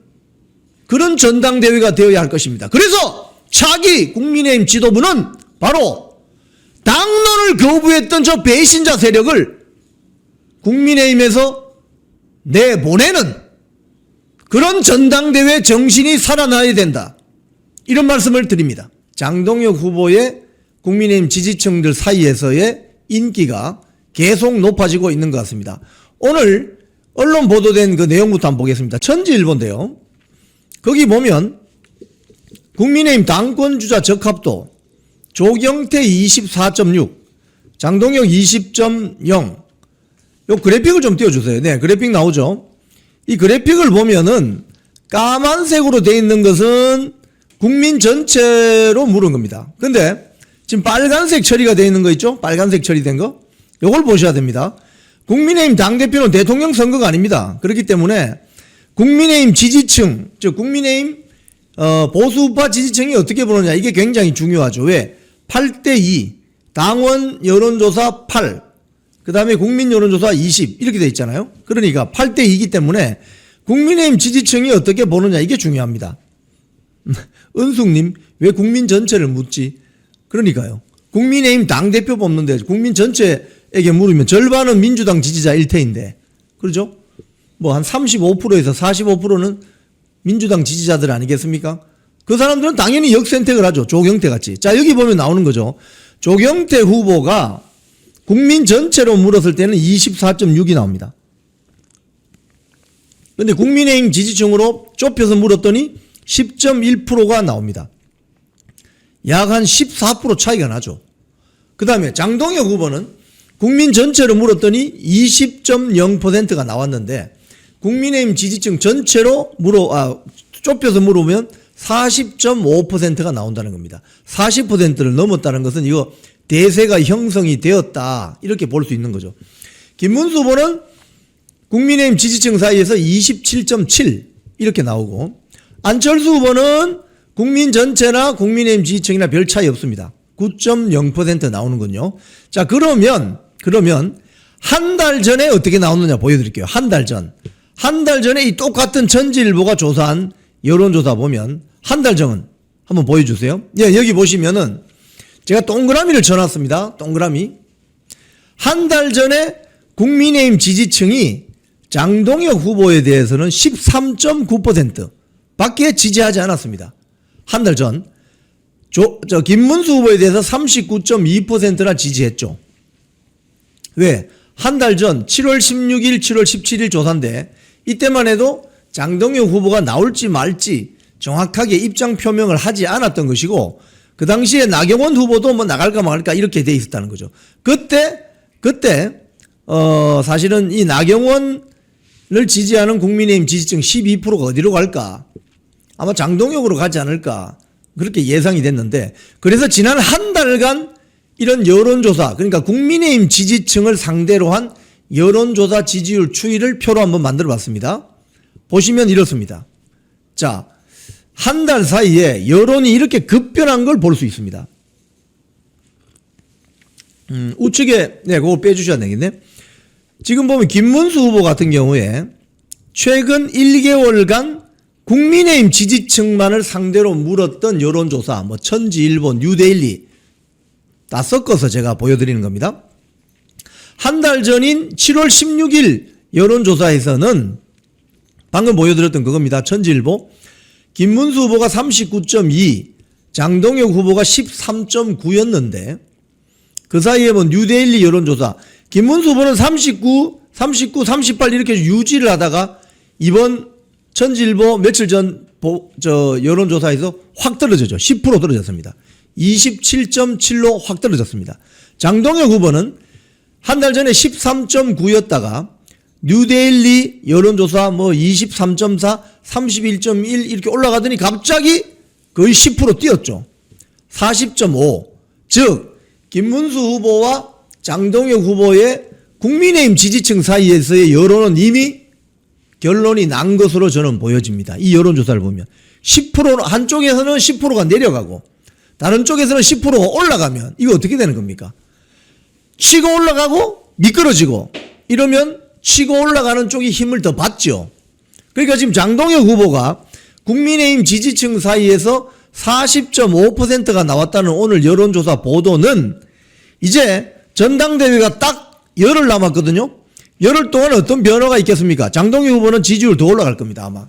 그런 전당대회가 되어야 할 것입니다. 그래서 차기 국민의힘 지도부는 바로 당론을 거부했던 저 배신자 세력을 국민의힘에서 내보내는 그런 전당대회 정신이 살아나야 된다, 이런 말씀을 드립니다. 장동혁 후보의 국민의힘 지지층들 사이에서의 인기가 계속 높아지고 있는 것 같습니다. 오늘 언론 보도된 그 내용부터 한번 보겠습니다. 천지일보인데요. 거기 보면 국민의힘 당권주자 적합도 조경태 24.6, 장동혁 20.0. 요 그래픽을 좀 띄워주세요. 네, 그래픽 나오죠. 이 그래픽을 보면은 까만색으로 되어 있는 것은 국민 전체로 물은 겁니다. 근데 지금 빨간색 처리가 되어 있는 거 있죠? 빨간색 처리된 거. 요걸 보셔야 됩니다. 국민의힘 당대표는 대통령 선거가 아닙니다. 그렇기 때문에 국민의힘 지지층, 즉 국민의힘 보수우파 지지층이 어떻게 보느냐, 이게 굉장히 중요하죠. 왜? 8대2 당원 여론조사 8, 그 다음에 국민 여론조사 20 이렇게 돼 있잖아요. 그러니까 8대2이기 때문에 국민의힘 지지층이 어떻게 보느냐, 이게 중요합니다. 은숙님 왜 국민 전체를 묻지? 그러니까요. 국민의힘 당대표 뽑는데 국민 전체에게 물으면 절반은 민주당 지지자일 테인데, 그렇죠? 뭐 한 35%에서 45%는 민주당 지지자들 아니겠습니까? 그 사람들은 당연히 역선택을 하죠. 조경태 같이. 자, 여기 보면 나오는 거죠. 조경태 후보가 국민 전체로 물었을 때는 24.6이 나옵니다. 근데 국민의힘 지지층으로 좁혀서 물었더니 10.1%가 나옵니다. 약 한 14% 차이가 나죠. 그 다음에 장동혁 후보는 국민 전체로 물었더니 20.0%가 나왔는데 국민의힘 지지층 전체로 좁혀서 물으면 40.5%가 나온다는 겁니다. 40%를 넘었다는 것은 이거 대세가 형성이 되었다, 이렇게 볼 수 있는 거죠. 김문수 후보는 국민의힘 지지층 사이에서 27.7 이렇게 나오고, 안철수 후보는 국민 전체나 국민의힘 지지층이나 별 차이 없습니다. 9.0% 나오는군요. 자, 그러면 한 달 전에 어떻게 나오느냐 보여드릴게요. 한 달 전에 이 똑같은 천지일보가 조사한 여론조사 보면 한 달 전 한번 보여주세요. 예, 여기 보시면은 제가 동그라미를 쳐놨습니다. 동그라미. 한 달 전에 국민의힘 지지층이 장동혁 후보에 대해서는 13.9% 밖에 지지하지 않았습니다. 한 달 전. 김문수 후보에 대해서 39.2%나 지지했죠. 왜? 한 달 전 7월 16일, 7월 17일 조사인데 이때만 해도 장동혁 후보가 나올지 말지 정확하게 입장 표명을 하지 않았던 것이고 그 당시에 나경원 후보도 뭐 나갈까 말까 이렇게 돼 있었다는 거죠. 그때 사실은 이 나경원을 지지하는 국민의힘 지지층 12%가 어디로 갈까? 아마 장동혁으로 가지 않을까? 그렇게 예상이 됐는데 그래서 지난 한 달간 이런 여론조사 그러니까 국민의힘 지지층을 상대로 한 여론조사 지지율 추이를 표로 한번 만들어 봤습니다. 보시면 이렇습니다. 자, 한 달 사이에 여론이 이렇게 급변한 걸 볼 수 있습니다. 우측에 그거 빼주셔야 되겠네. 지금 보면 김문수 후보 같은 경우에 최근 1개월간 국민의힘 지지층만을 상대로 물었던 여론조사 뭐 천지일보, 뉴데일리 다 섞어서 제가 보여드리는 겁니다. 한 달 전인 7월 16일 여론조사에서는 방금 보여드렸던 그겁니다. 천지일보 김문수 후보가 39.2 장동혁 후보가 13.9였는데 그 사이에 뭐 뉴데일리 여론조사 김문수 후보는 39, 38 이렇게 유지를 하다가 이번 천지일보 며칠 전 여론조사에서 확 떨어졌죠. 10% 떨어졌습니다. 27.7로 확 떨어졌습니다. 장동혁 후보는 한 달 전에 13.9였다가 뉴데일리 여론조사 뭐 23.4, 31.1 이렇게 올라가더니 갑자기 거의 10% 뛰었죠. 40.5. 즉 김문수 후보와 장동혁 후보의 국민의힘 지지층 사이에서의 여론은 이미 결론이 난 것으로 저는 보여집니다. 이 여론조사를 보면 10% 한쪽에서는 10%가 내려가고 다른 쪽에서는 10%가 올라가면 이거 어떻게 되는 겁니까? 치고 올라가고 미끄러지고 이러면 치고 올라가는 쪽이 힘을 더 받죠. 그러니까 지금 장동혁 후보가 국민의힘 지지층 사이에서 40.5%가 나왔다는 오늘 여론조사 보도는 이제 전당대회가 딱 열흘 남았거든요. 열흘 동안 어떤 변화가 있겠습니까? 장동혁 후보는 지지율 더 올라갈 겁니다. 아마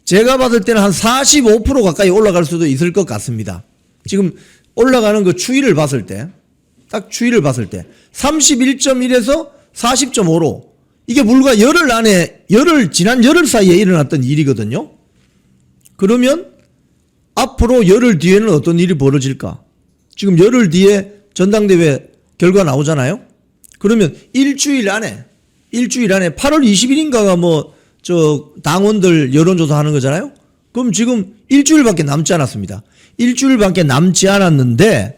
제가 봤을 때는 한 45% 가까이 올라갈 수도 있을 것 같습니다. 지금 올라가는 그 추이를 봤을 때 딱 추이를 봤을 때 31.1에서 40.5로 이게 불과 열흘 안에 지난 열흘 사이에 일어났던 일이거든요. 그러면 앞으로 열흘 뒤에는 어떤 일이 벌어질까? 지금 열흘 뒤에 전당대회 결과 나오잖아요. 그러면 일주일 안에 8월 20일인가가 뭐 당원들 여론조사 하는 거잖아요. 그럼 지금 일주일밖에 남지 않았습니다. 일주일밖에 남지 않았는데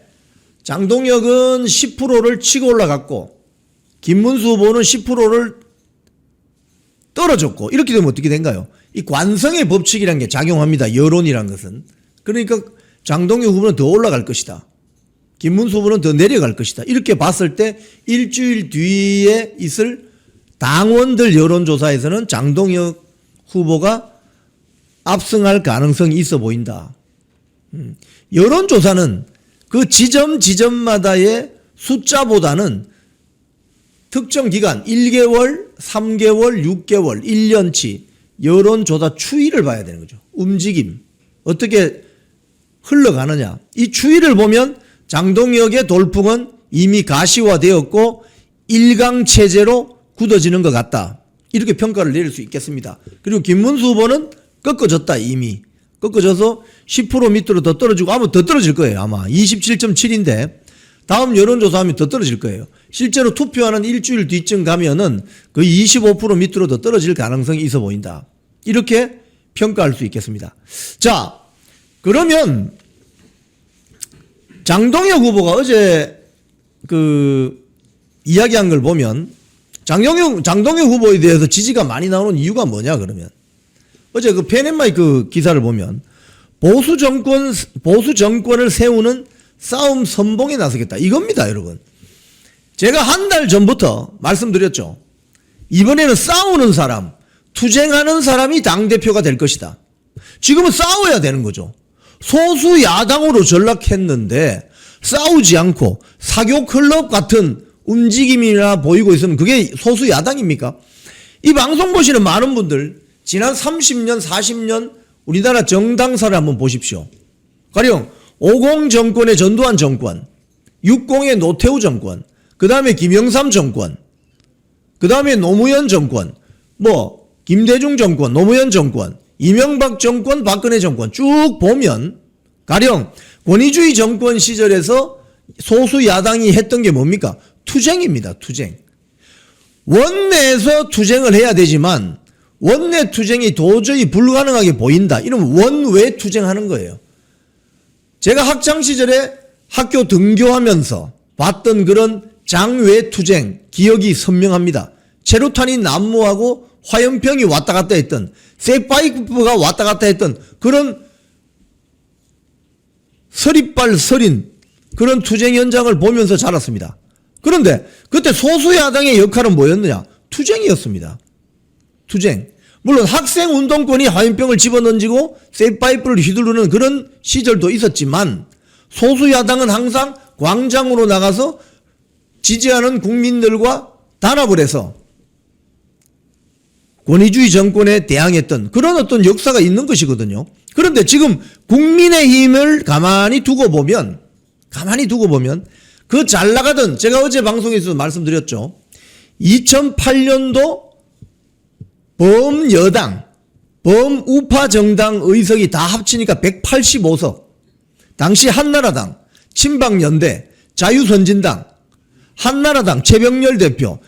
장동혁은 10%를 치고 올라갔고 김문수 후보는 10%를 떨어졌고 이렇게 되면 어떻게 된가요? 이 관성의 법칙이라는 게 작용합니다. 여론이란 것은. 그러니까 장동혁 후보는 더 올라갈 것이다. 김문수 후보는 더 내려갈 것이다. 이렇게 봤을 때 일주일 뒤에 있을 당원들 여론조사에서는 장동혁 후보가 압승할 가능성이 있어 보인다. 여론조사는 그 지점마다의 숫자보다는 특정 기간 1개월, 3개월, 6개월, 1년치 여론조사 추이를 봐야 되는 거죠. 움직임. 어떻게 흘러가느냐. 이 추이를 보면 장동혁의 돌풍은 이미 가시화되었고 일강체제로 굳어지는 것 같다. 이렇게 평가를 내릴 수 있겠습니다. 그리고 김문수 후보는 꺾어졌다. 이미. 꺾어져서 10% 밑으로 더 떨어지고 아마 더 떨어질 거예요. 아마 27.7인데 다음 여론조사하면 더 떨어질 거예요. 실제로 투표하는 일주일 뒤쯤 가면은 거의 25% 밑으로 더 떨어질 가능성이 있어 보인다. 이렇게 평가할 수 있겠습니다. 자, 그러면 장동혁 후보가 어제 이야기한 걸 보면 장동혁 후보에 대해서 지지가 많이 나오는 이유가 뭐냐 그러면 어제 펜앤마이크 기사를 보면 보수 정권을 세우는 싸움 선봉에 나서겠다. 이겁니다, 여러분. 제가 한 달 전부터 말씀드렸죠. 이번에는 싸우는 사람, 투쟁하는 사람이 당대표가 될 것이다. 지금은 싸워야 되는 거죠. 소수 야당으로 전락했는데 싸우지 않고 사교 클럽 같은 움직임이나 보이고 있으면 그게 소수 야당입니까? 이 방송 보시는 많은 분들 지난 30년, 40년 우리나라 정당사를 한번 보십시오. 가령 50 정권의 전두환 정권, 60의 노태우 정권, 그 다음에 김영삼 정권, 그 다음에 노무현 정권, 김대중 정권, 노무현 정권, 이명박 정권, 박근혜 정권 쭉 보면 가령 권위주의 정권 시절에서 소수 야당이 했던 게 뭡니까? 투쟁입니다. 투쟁. 원내에서 투쟁을 해야 되지만 원내 투쟁이 도저히 불가능하게 보인다. 이러면 원외 투쟁하는 거예요. 제가 학창시절에 학교 등교하면서 봤던 그런 장외 투쟁 기억이 선명합니다. 체류탄이 난무하고 화염병이 왔다 갔다 했던, 쇠파이프가 왔다 갔다 했던 그런 서리빨 서린 그런 투쟁 현장을 보면서 자랐습니다. 그런데 그때 소수야당의 역할은 뭐였느냐? 투쟁이었습니다. 투쟁. 물론 학생운동권이 화염병을 집어던지고 쇠파이프를 휘두르는 그런 시절도 있었지만 소수야당은 항상 광장으로 나가서 지지하는 국민들과 단합을 해서 권위주의 정권에 대항했던 그런 어떤 역사가 있는 것이거든요. 그런데 지금 국민의힘을 가만히 두고 보면 그 잘 나가던, 제가 어제 방송에서 말씀드렸죠. 2008년도 범여당, 범우파 정당 의석이 다 합치니까 185석. 당시 한나라당, 친박연대, 자유선진당, 한나라당 최병렬 대표,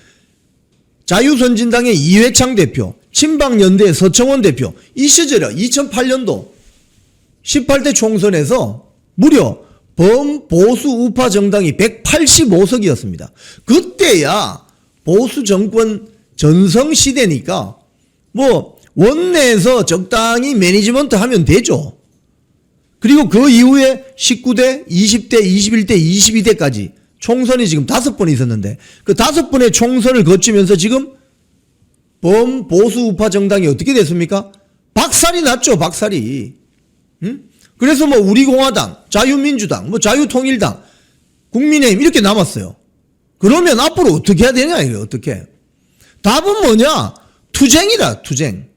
자유선진당의 이회창 대표, 친박연대의 서청원 대표, 이 시절에 2008년도 18대 총선에서 무려 범보수 우파 정당이 185석이었습니다. 그때야 보수 정권 전성 시대니까 뭐 원내에서 적당히 매니지먼트 하면 되죠. 그리고 그 이후에 19대, 20대, 21대, 22대까지 총선이 지금 5번 있었는데 그 5번의 총선을 거치면서 지금 범보수 우파 정당이 어떻게 됐습니까? 박살이 났죠. 박살이. 그래서 뭐 우리공화당, 자유민주당, 뭐 자유통일당, 국민의힘 이렇게 남았어요. 그러면 앞으로 어떻게 해야 되냐 이거 어떻게? 답은 뭐냐? 투쟁이다. 투쟁.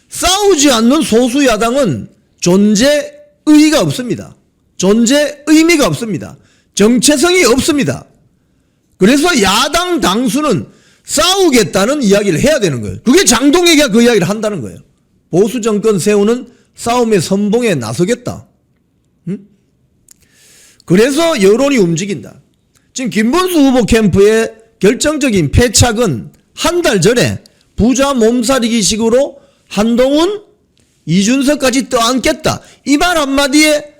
싸우지 않는 소수 야당은 존재 의의가 없습니다. 존재 의미가 없습니다. 정체성이 없습니다. 그래서 야당 당수는 싸우겠다는 이야기를 해야 되는 거예요. 그게 장동혁이가 그 이야기를 한다는 거예요. 보수 정권 세우는 싸움의 선봉에 나서겠다. 그래서 여론이 움직인다. 지금 김문수 후보 캠프의 결정적인 패착은 한 달 전에 부자 몸살이기식으로 한동훈, 이준석까지 떠안겠다. 이 말 한마디에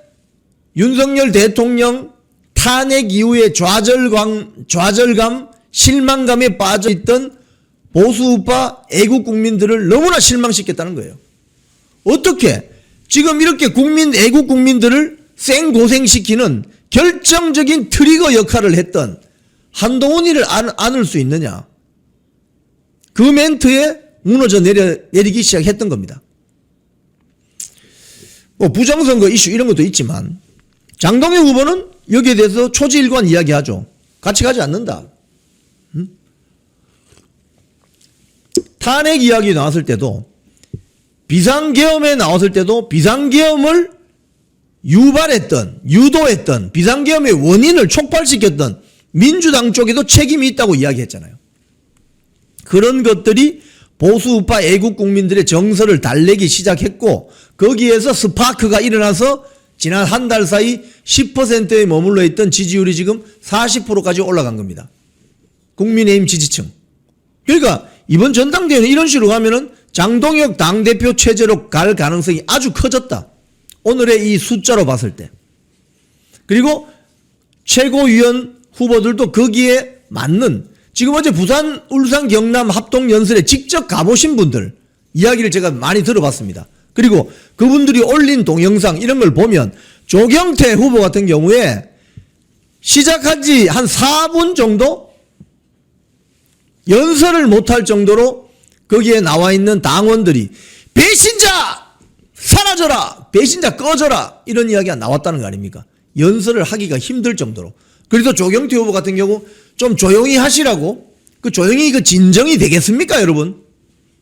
윤석열 대통령 탄핵 이후에 좌절감, 실망감에 빠져있던 보수우파 애국 국민들을 너무나 실망시켰다는 거예요. 어떻게? 지금 이렇게 애국 국민들을 생고생시키는 결정적인 트리거 역할을 했던 한동훈이를 안을 수 있느냐? 그 멘트에 무너져 내리기 시작했던 겁니다. 뭐 부정선거 이슈 이런 것도 있지만 장동혁 후보는 여기에 대해서 초지일관 이야기하죠. 같이 가지 않는다. 탄핵 이야기 나왔을 때도 비상계엄에 나왔을 때도 비상계엄을 유도했던 비상계엄의 원인을 촉발시켰던 민주당 쪽에도 책임이 있다고 이야기했잖아요. 그런 것들이 보수우파 애국 국민들의 정서를 달래기 시작했고 거기에서 스파크가 일어나서 지난 한 달 사이 10%에 머물러 있던 지지율이 지금 40%까지 올라간 겁니다. 국민의힘 지지층. 그러니까 이번 전당대회는 이런 식으로 가면은 장동혁 당대표 체제로 갈 가능성이 아주 커졌다. 오늘의 이 숫자로 봤을 때. 그리고 최고위원 후보들도 거기에 맞는, 지금 어제 부산, 울산, 경남 합동연설에 직접 가보신 분들 이야기를 제가 많이 들어봤습니다. 그리고 그분들이 올린 동영상 이런 걸 보면 조경태 후보 같은 경우에 시작한 지 한 4분 정도 연설을 못할 정도로 거기에 나와 있는 당원들이 배신자 사라져라, 배신자 꺼져라 이런 이야기가 나왔다는 거 아닙니까? 연설을 하기가 힘들 정도로. 그래서 조경태 후보 같은 경우 좀 조용히 하시라고, 그 조용히 그 진정이 되겠습니까 여러분?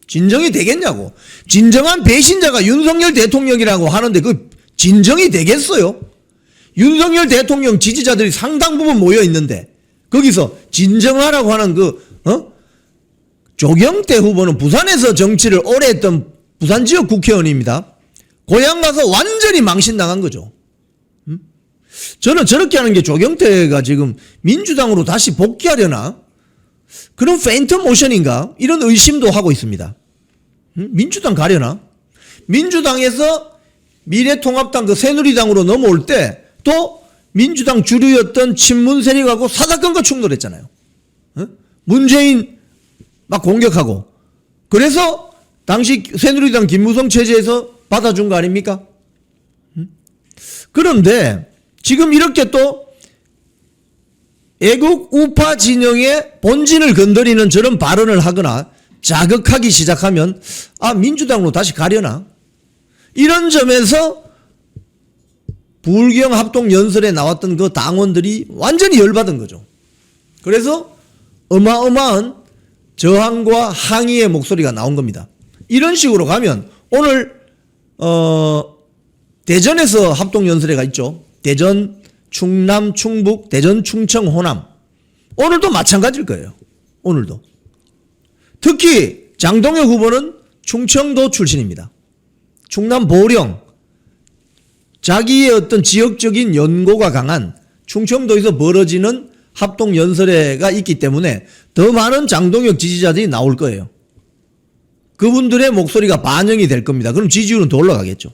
진정이 되겠냐고. 진정한 배신자가 윤석열 대통령이라고 하는데 그 진정이 되겠어요? 윤석열 대통령 지지자들이 상당 부분 모여 있는데 거기서 진정하라고 하는 조경태 후보는 부산에서 정치를 오래 했던 부산 지역 국회의원입니다. 고향 가서 완전히 망신당한 거죠. 저는 저렇게 하는 게 조경태가 지금 민주당으로 다시 복귀하려나? 그런 페인트 모션인가? 이런 의심도 하고 있습니다. 민주당 가려나? 민주당에서 미래통합당 그 새누리당으로 넘어올 때 또 민주당 주류였던 친문 세력하고 사사건과 충돌했잖아요. 문재인 막 공격하고. 그래서 당시 새누리당 김무성 체제에서 받아준 거 아닙니까? 그런데 지금 이렇게 또 애국 우파 진영의 본진을 건드리는 저런 발언을 하거나 자극하기 시작하면 민주당으로 다시 가려나? 이런 점에서 불경합동연설에 나왔던 그 당원들이 완전히 열받은 거죠. 그래서 어마어마한 저항과 항의의 목소리가 나온 겁니다. 이런 식으로 가면 오늘 대전에서 합동연설회가 있죠. 대전, 충남, 충북, 대전, 충청, 호남. 오늘도 마찬가지일 거예요. 오늘도. 특히 장동혁 후보는 충청도 출신입니다. 충남 보령, 자기의 어떤 지역적인 연고가 강한 충청도에서 벌어지는 합동연설회가 있기 때문에 더 많은 장동혁 지지자들이 나올 거예요. 그분들의 목소리가 반영이 될 겁니다. 그럼 지지율은 더 올라가겠죠.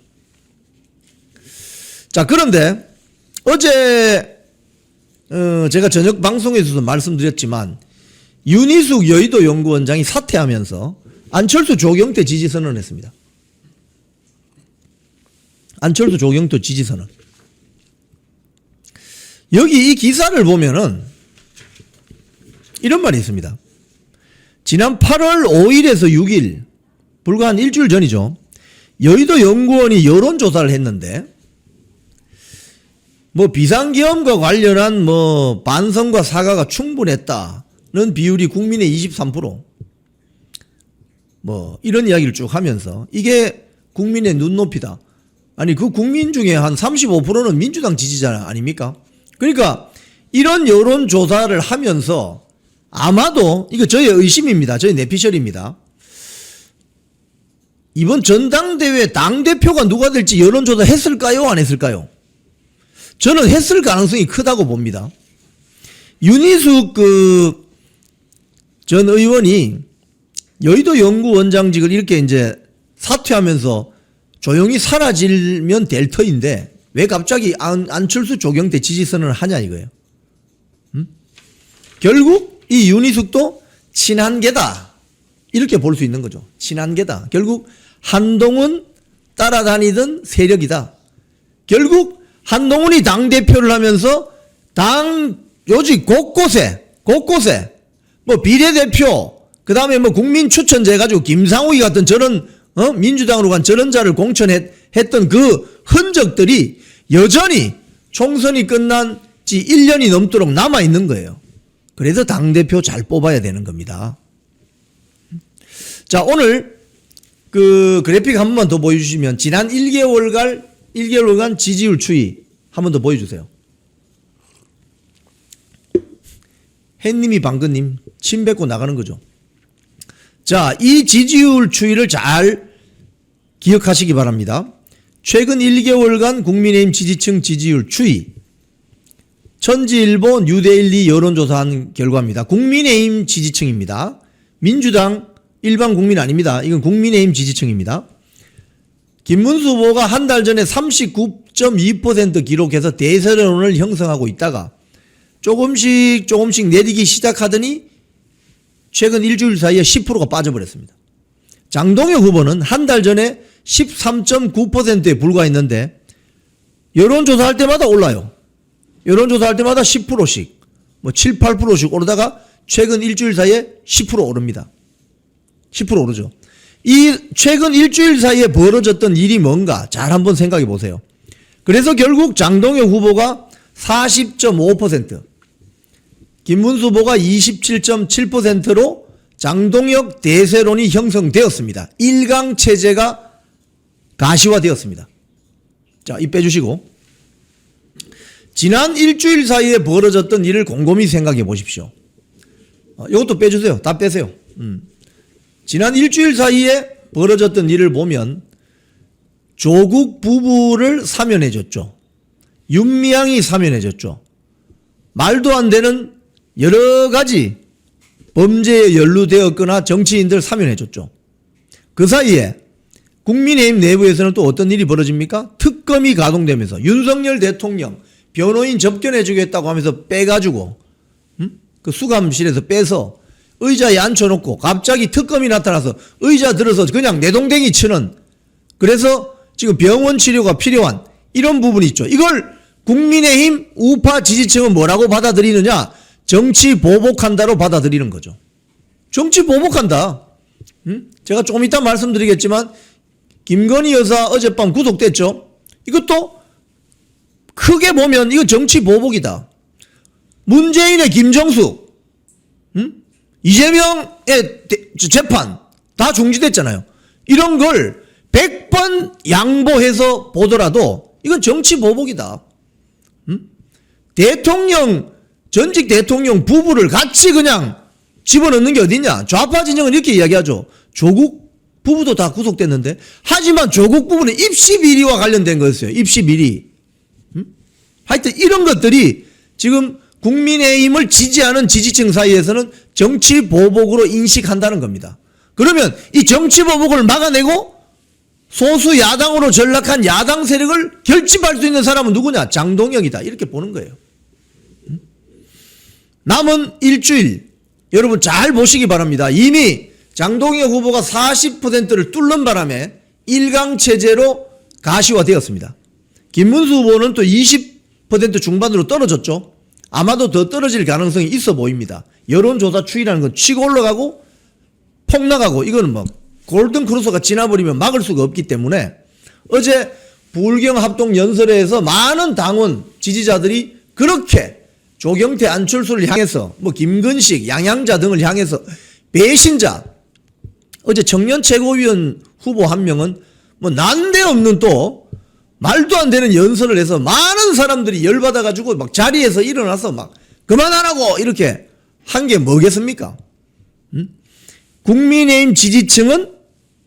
자, 그런데 어제 제가 저녁 방송에서도 말씀드렸지만 윤희숙 여의도 연구원장이 사퇴하면서 안철수 조경태 지지 선언했습니다. 안철수 조경태 지지 선언. 여기 이 기사를 보면은 이런 말이 있습니다. 지난 8월 5일에서 6일, 불과 한 일주일 전이죠. 여의도 연구원이 여론조사를 했는데 뭐 비상계엄과 관련한 뭐 반성과 사과가 충분했다는 비율이 국민의 23%. 뭐 이런 이야기를 쭉 하면서 이게 국민의 눈높이다. 아니 그 국민 중에 한 35%는 민주당 지지자 아닙니까? 그러니까 이런 여론조사를 하면서 아마도 이거 저의 의심입니다. 저의 내피셜입니다. 이번 전당대회 당대표가 누가 될지 여론조사 했을까요? 안 했을까요? 저는 했을 가능성이 크다고 봅니다. 윤희숙 전 의원이 여의도 연구원장직을 이렇게 이제 사퇴하면서 조용히 사라지면 될 터인데 왜 갑자기 안철수 조경태 지지선언을 하냐 이거예요. 결국 이 윤희숙도 친한계다 이렇게 볼 수 있는 거죠. 친한계다. 결국 한동훈 따라다니던 세력이다. 결국 한동훈이 당대표를 하면서 당 요직 곳곳에 뭐 비례대표 그 다음에 뭐 국민추천제 해가지고 김상욱이 같은 저런 민주당으로 간 저런 자를 공천했던 그 흔적들이 여전히 총선이 끝난 지 1년이 넘도록 남아있는 거예요. 그래서 당대표 잘 뽑아야 되는 겁니다. 자, 오늘 그 그래픽 한 번만 더 보여주시면 지난 1개월간 지지율 추이 한 번 더 보여주세요. 햇님이 방금님 침 뱉고 나가는 거죠. 자, 이 지지율 추이를 잘 기억하시기 바랍니다. 최근 1개월간 국민의힘 지지층 지지율 추이 천지일보 뉴데일리 여론조사한 결과입니다. 국민의힘 지지층입니다. 민주당 일반 국민 아닙니다. 이건 국민의힘 지지층입니다. 김문수 후보가 한 달 전에 39.2% 기록해서 대세론을 형성하고 있다가 조금씩 내리기 시작하더니 최근 일주일 사이에 10%가 빠져버렸습니다. 장동혁 후보는 한 달 전에 13.9%에 불과했는데 여론조사할 때마다 올라요. 여론조사할 때마다 10%씩 뭐 7, 8%씩 오르다가 최근 일주일 사이에 10% 오릅니다. 10% 오르죠. 이 최근 일주일 사이에 벌어졌던 일이 뭔가 잘 한번 생각해 보세요. 그래서 결국 장동혁 후보가 40.5%, 김문수 후보가 27.7%로 장동혁 대세론이 형성되었습니다. 1강 체제가 가시화되었습니다. 자, 이 빼주시고 지난 일주일 사이에 벌어졌던 일을 곰곰이 생각해 보십시오. 이것도 빼주세요. 다 빼세요. 지난 일주일 사이에 벌어졌던 일을 보면 조국 부부를 사면해줬죠. 윤미향이 사면해줬죠. 말도 안 되는 여러 가지 범죄에 연루되었거나 정치인들 사면해줬죠. 그 사이에 국민의힘 내부에서는 또 어떤 일이 벌어집니까? 특검이 가동되면서 윤석열 대통령 변호인 접견해주겠다고 하면서 빼가지고 그 수감실에서 빼서 의자에 앉혀놓고 갑자기 특검이 나타나서 의자 들어서 그냥 내동댕이 치는, 그래서 지금 병원 치료가 필요한 이런 부분이 있죠. 이걸 국민의힘 우파 지지층은 뭐라고 받아들이느냐? 정치 보복한다로 받아들이는 거죠. 정치 보복한다. 제가 조금 이따 말씀드리겠지만 김건희 여사 어젯밤 구속됐죠. 이것도 크게 보면 이거 정치 보복이다. 문재인의 김정숙, 이재명의 재판 다 중지됐잖아요. 이런 걸 100번 양보해서 보더라도 이건 정치 보복이다. 대통령, 전직 대통령 부부를 같이 그냥 집어넣는 게 어딨냐. 좌파 진영은 이렇게 이야기하죠. 조국 부부도 다 구속됐는데, 하지만 조국 부부는 입시 비리와 관련된 거였어요. 입시 비리. 하여튼 이런 것들이 지금 국민의힘을 지지하는 지지층 사이에서는 정치 보복으로 인식한다는 겁니다. 그러면 이 정치 보복을 막아내고 소수 야당으로 전락한 야당 세력을 결집할 수 있는 사람은 누구냐? 장동혁이다. 이렇게 보는 거예요. 남은 일주일 여러분 잘 보시기 바랍니다. 이미 장동혁 후보가 40%를 뚫는 바람에 1강 체제로 가시화되었습니다. 김문수 후보는 또 20% 중반으로 떨어졌죠. 아마도 더 떨어질 가능성이 있어 보입니다. 여론조사 추이라는 건 치고 올라가고 폭락하고, 이거는 뭐 골든 크루소가 지나버리면 막을 수가 없기 때문에 어제 부울경 합동 연설회에서 많은 당원 지지자들이 그렇게 조경태, 안철수를 향해서 뭐 김근식, 양양자 등을 향해서 배신자, 어제 청년 최고위원 후보 한 명은 뭐 난데없는 또 말도 안 되는 연설을 해서 많은 사람들이 열받아가지고 막 자리에서 일어나서 막 그만하라고 이렇게 한 게 뭐겠습니까? 국민의힘 지지층은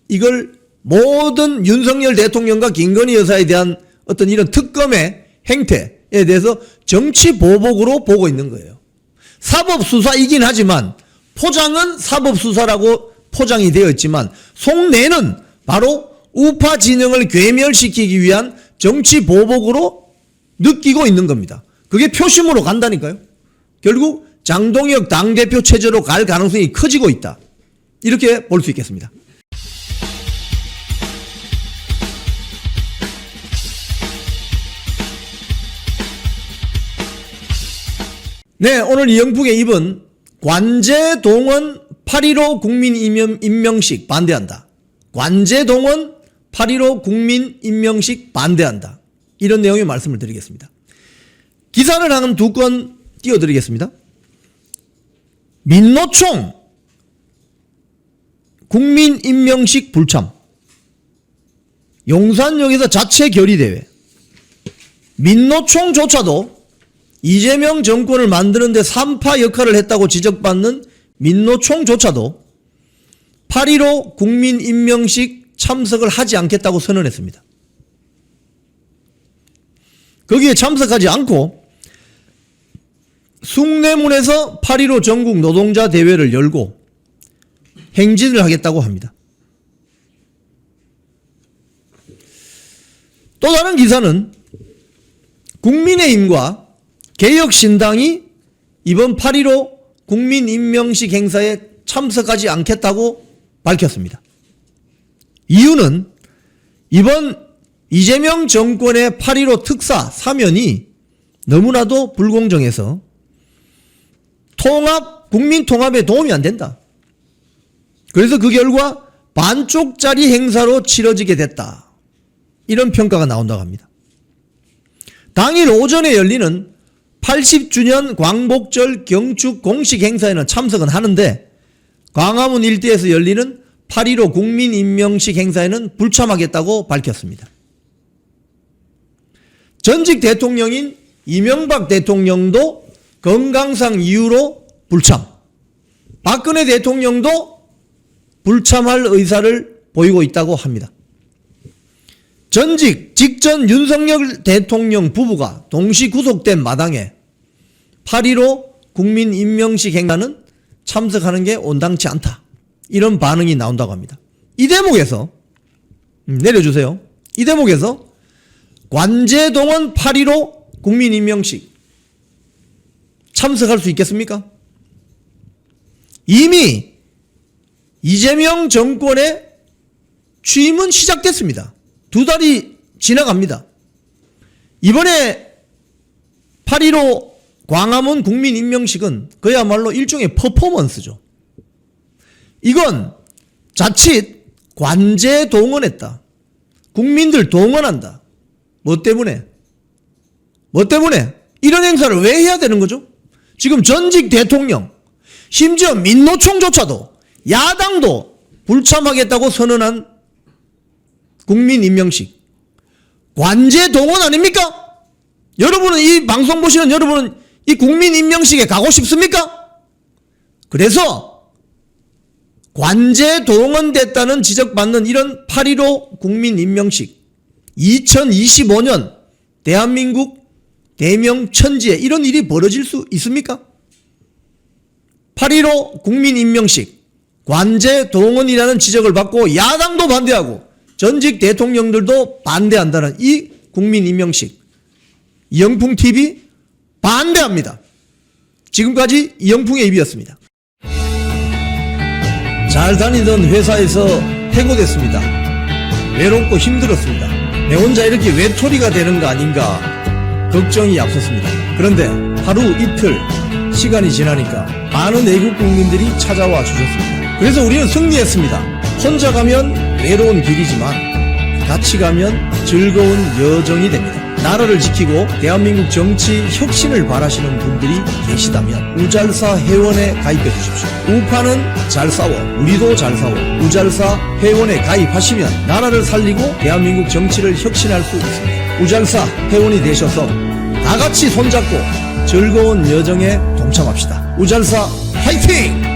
이걸 모든 윤석열 대통령과 김건희 여사에 대한 어떤 이런 특검의 행태에 대해서 정치 보복으로 보고 있는 거예요. 사법수사이긴 하지만 포장은 사법수사라고 포장이 되어 있지만 속내는 바로 우파 진영을 괴멸시키기 위한 정치 보복으로 느끼고 있는 겁니다. 그게 표심으로 간다니까요. 결국 장동혁 당대표 체제로 갈 가능성이 커지고 있다. 이렇게 볼 수 있겠습니다. 네, 오늘 이영풍의 입은 관제동원 8.15 국민 임명식 반대한다. 관제동원 8.15 국민 임명식 반대한다. 이런 내용의 말씀을 드리겠습니다. 기사를 한 두 건 띄워드리겠습니다. 민노총 국민 임명식 불참, 용산역에서 자체 결의대회, 민노총조차도 이재명 정권을 만드는데 3파 역할을 했다고 지적받는 민노총조차도 8.15 국민 임명식 참석을 하지 않겠다고 선언했습니다. 거기에 참석하지 않고 숭례문에서 8.15 전국 노동자 대회를 열고 행진을 하겠다고 합니다. 또 다른 기사는 국민의힘과 개혁신당이 이번 8.15 국민임명식 행사에 참석하지 않겠다고 밝혔습니다. 이유는 이번 이재명 정권의 8.15 특사 사면이 너무나도 불공정해서 국민 통합에 도움이 안 된다. 그래서 그 결과 반쪽짜리 행사로 치러지게 됐다. 이런 평가가 나온다고 합니다. 당일 오전에 열리는 80주년 광복절 경축 공식 행사에는 참석은 하는데 광화문 일대에서 열리는 8.15 국민임명식 행사에는 불참하겠다고 밝혔습니다. 전직 대통령인 이명박 대통령도 건강상 이유로 불참, 박근혜 대통령도 불참할 의사를 보이고 있다고 합니다. 전직 직전 윤석열 대통령 부부가 동시 구속된 마당에 8.15 국민임명식 행사는 참석하는 게 온당치 않다. 이런 반응이 나온다고 합니다. 이 대목에서 내려주세요. 이 대목에서 관제동원 8.15 국민임명식 참석할 수 있겠습니까? 이미 이재명 정권의 취임은 시작됐습니다. 2달이 지나갑니다. 이번에 8.15 광화문 국민임명식은 그야말로 일종의 퍼포먼스죠. 이건 자칫 관제 동원했다. 국민들 동원한다. 뭐 때문에? 이런 행사를 왜 해야 되는 거죠? 지금 전직 대통령, 심지어 민노총조차도 야당도 불참하겠다고 선언한 국민임명식. 관제 동원 아닙니까? 여러분은 이 방송 보시는 여러분은 이 국민임명식에 가고 싶습니까? 그래서 관제 동원됐다는 지적받는 이런 8.15 국민임명식 2025년 대한민국 대명천지에 이런 일이 벌어질 수 있습니까? 8.15 국민임명식 관제 동원이라는 지적을 받고 야당도 반대하고 전직 대통령들도 반대한다는 이 국민임명식 이영풍TV 반대합니다. 지금까지 이영풍의 입이었습니다. 잘 다니던 회사에서 해고됐습니다. 외롭고 힘들었습니다. 내 혼자 이렇게 외톨이가 되는 거 아닌가 걱정이 앞섰습니다. 그런데 하루 이틀 시간이 지나니까 많은 애국 국민들이 찾아와 주셨습니다. 그래서 우리는 승리했습니다. 혼자 가면 외로운 길이지만 같이 가면 즐거운 여정이 됩니다. 나라를 지키고 대한민국 정치 혁신을 바라시는 분들이 계시다면 우잘사 회원에 가입해 주십시오. 우파는 잘 싸워, 우리도 잘 싸워. 우잘사 회원에 가입하시면 나라를 살리고 대한민국 정치를 혁신할 수 있습니다. 우잘사 회원이 되셔서 다 같이 손잡고 즐거운 여정에 동참합시다. 우잘사 화이팅!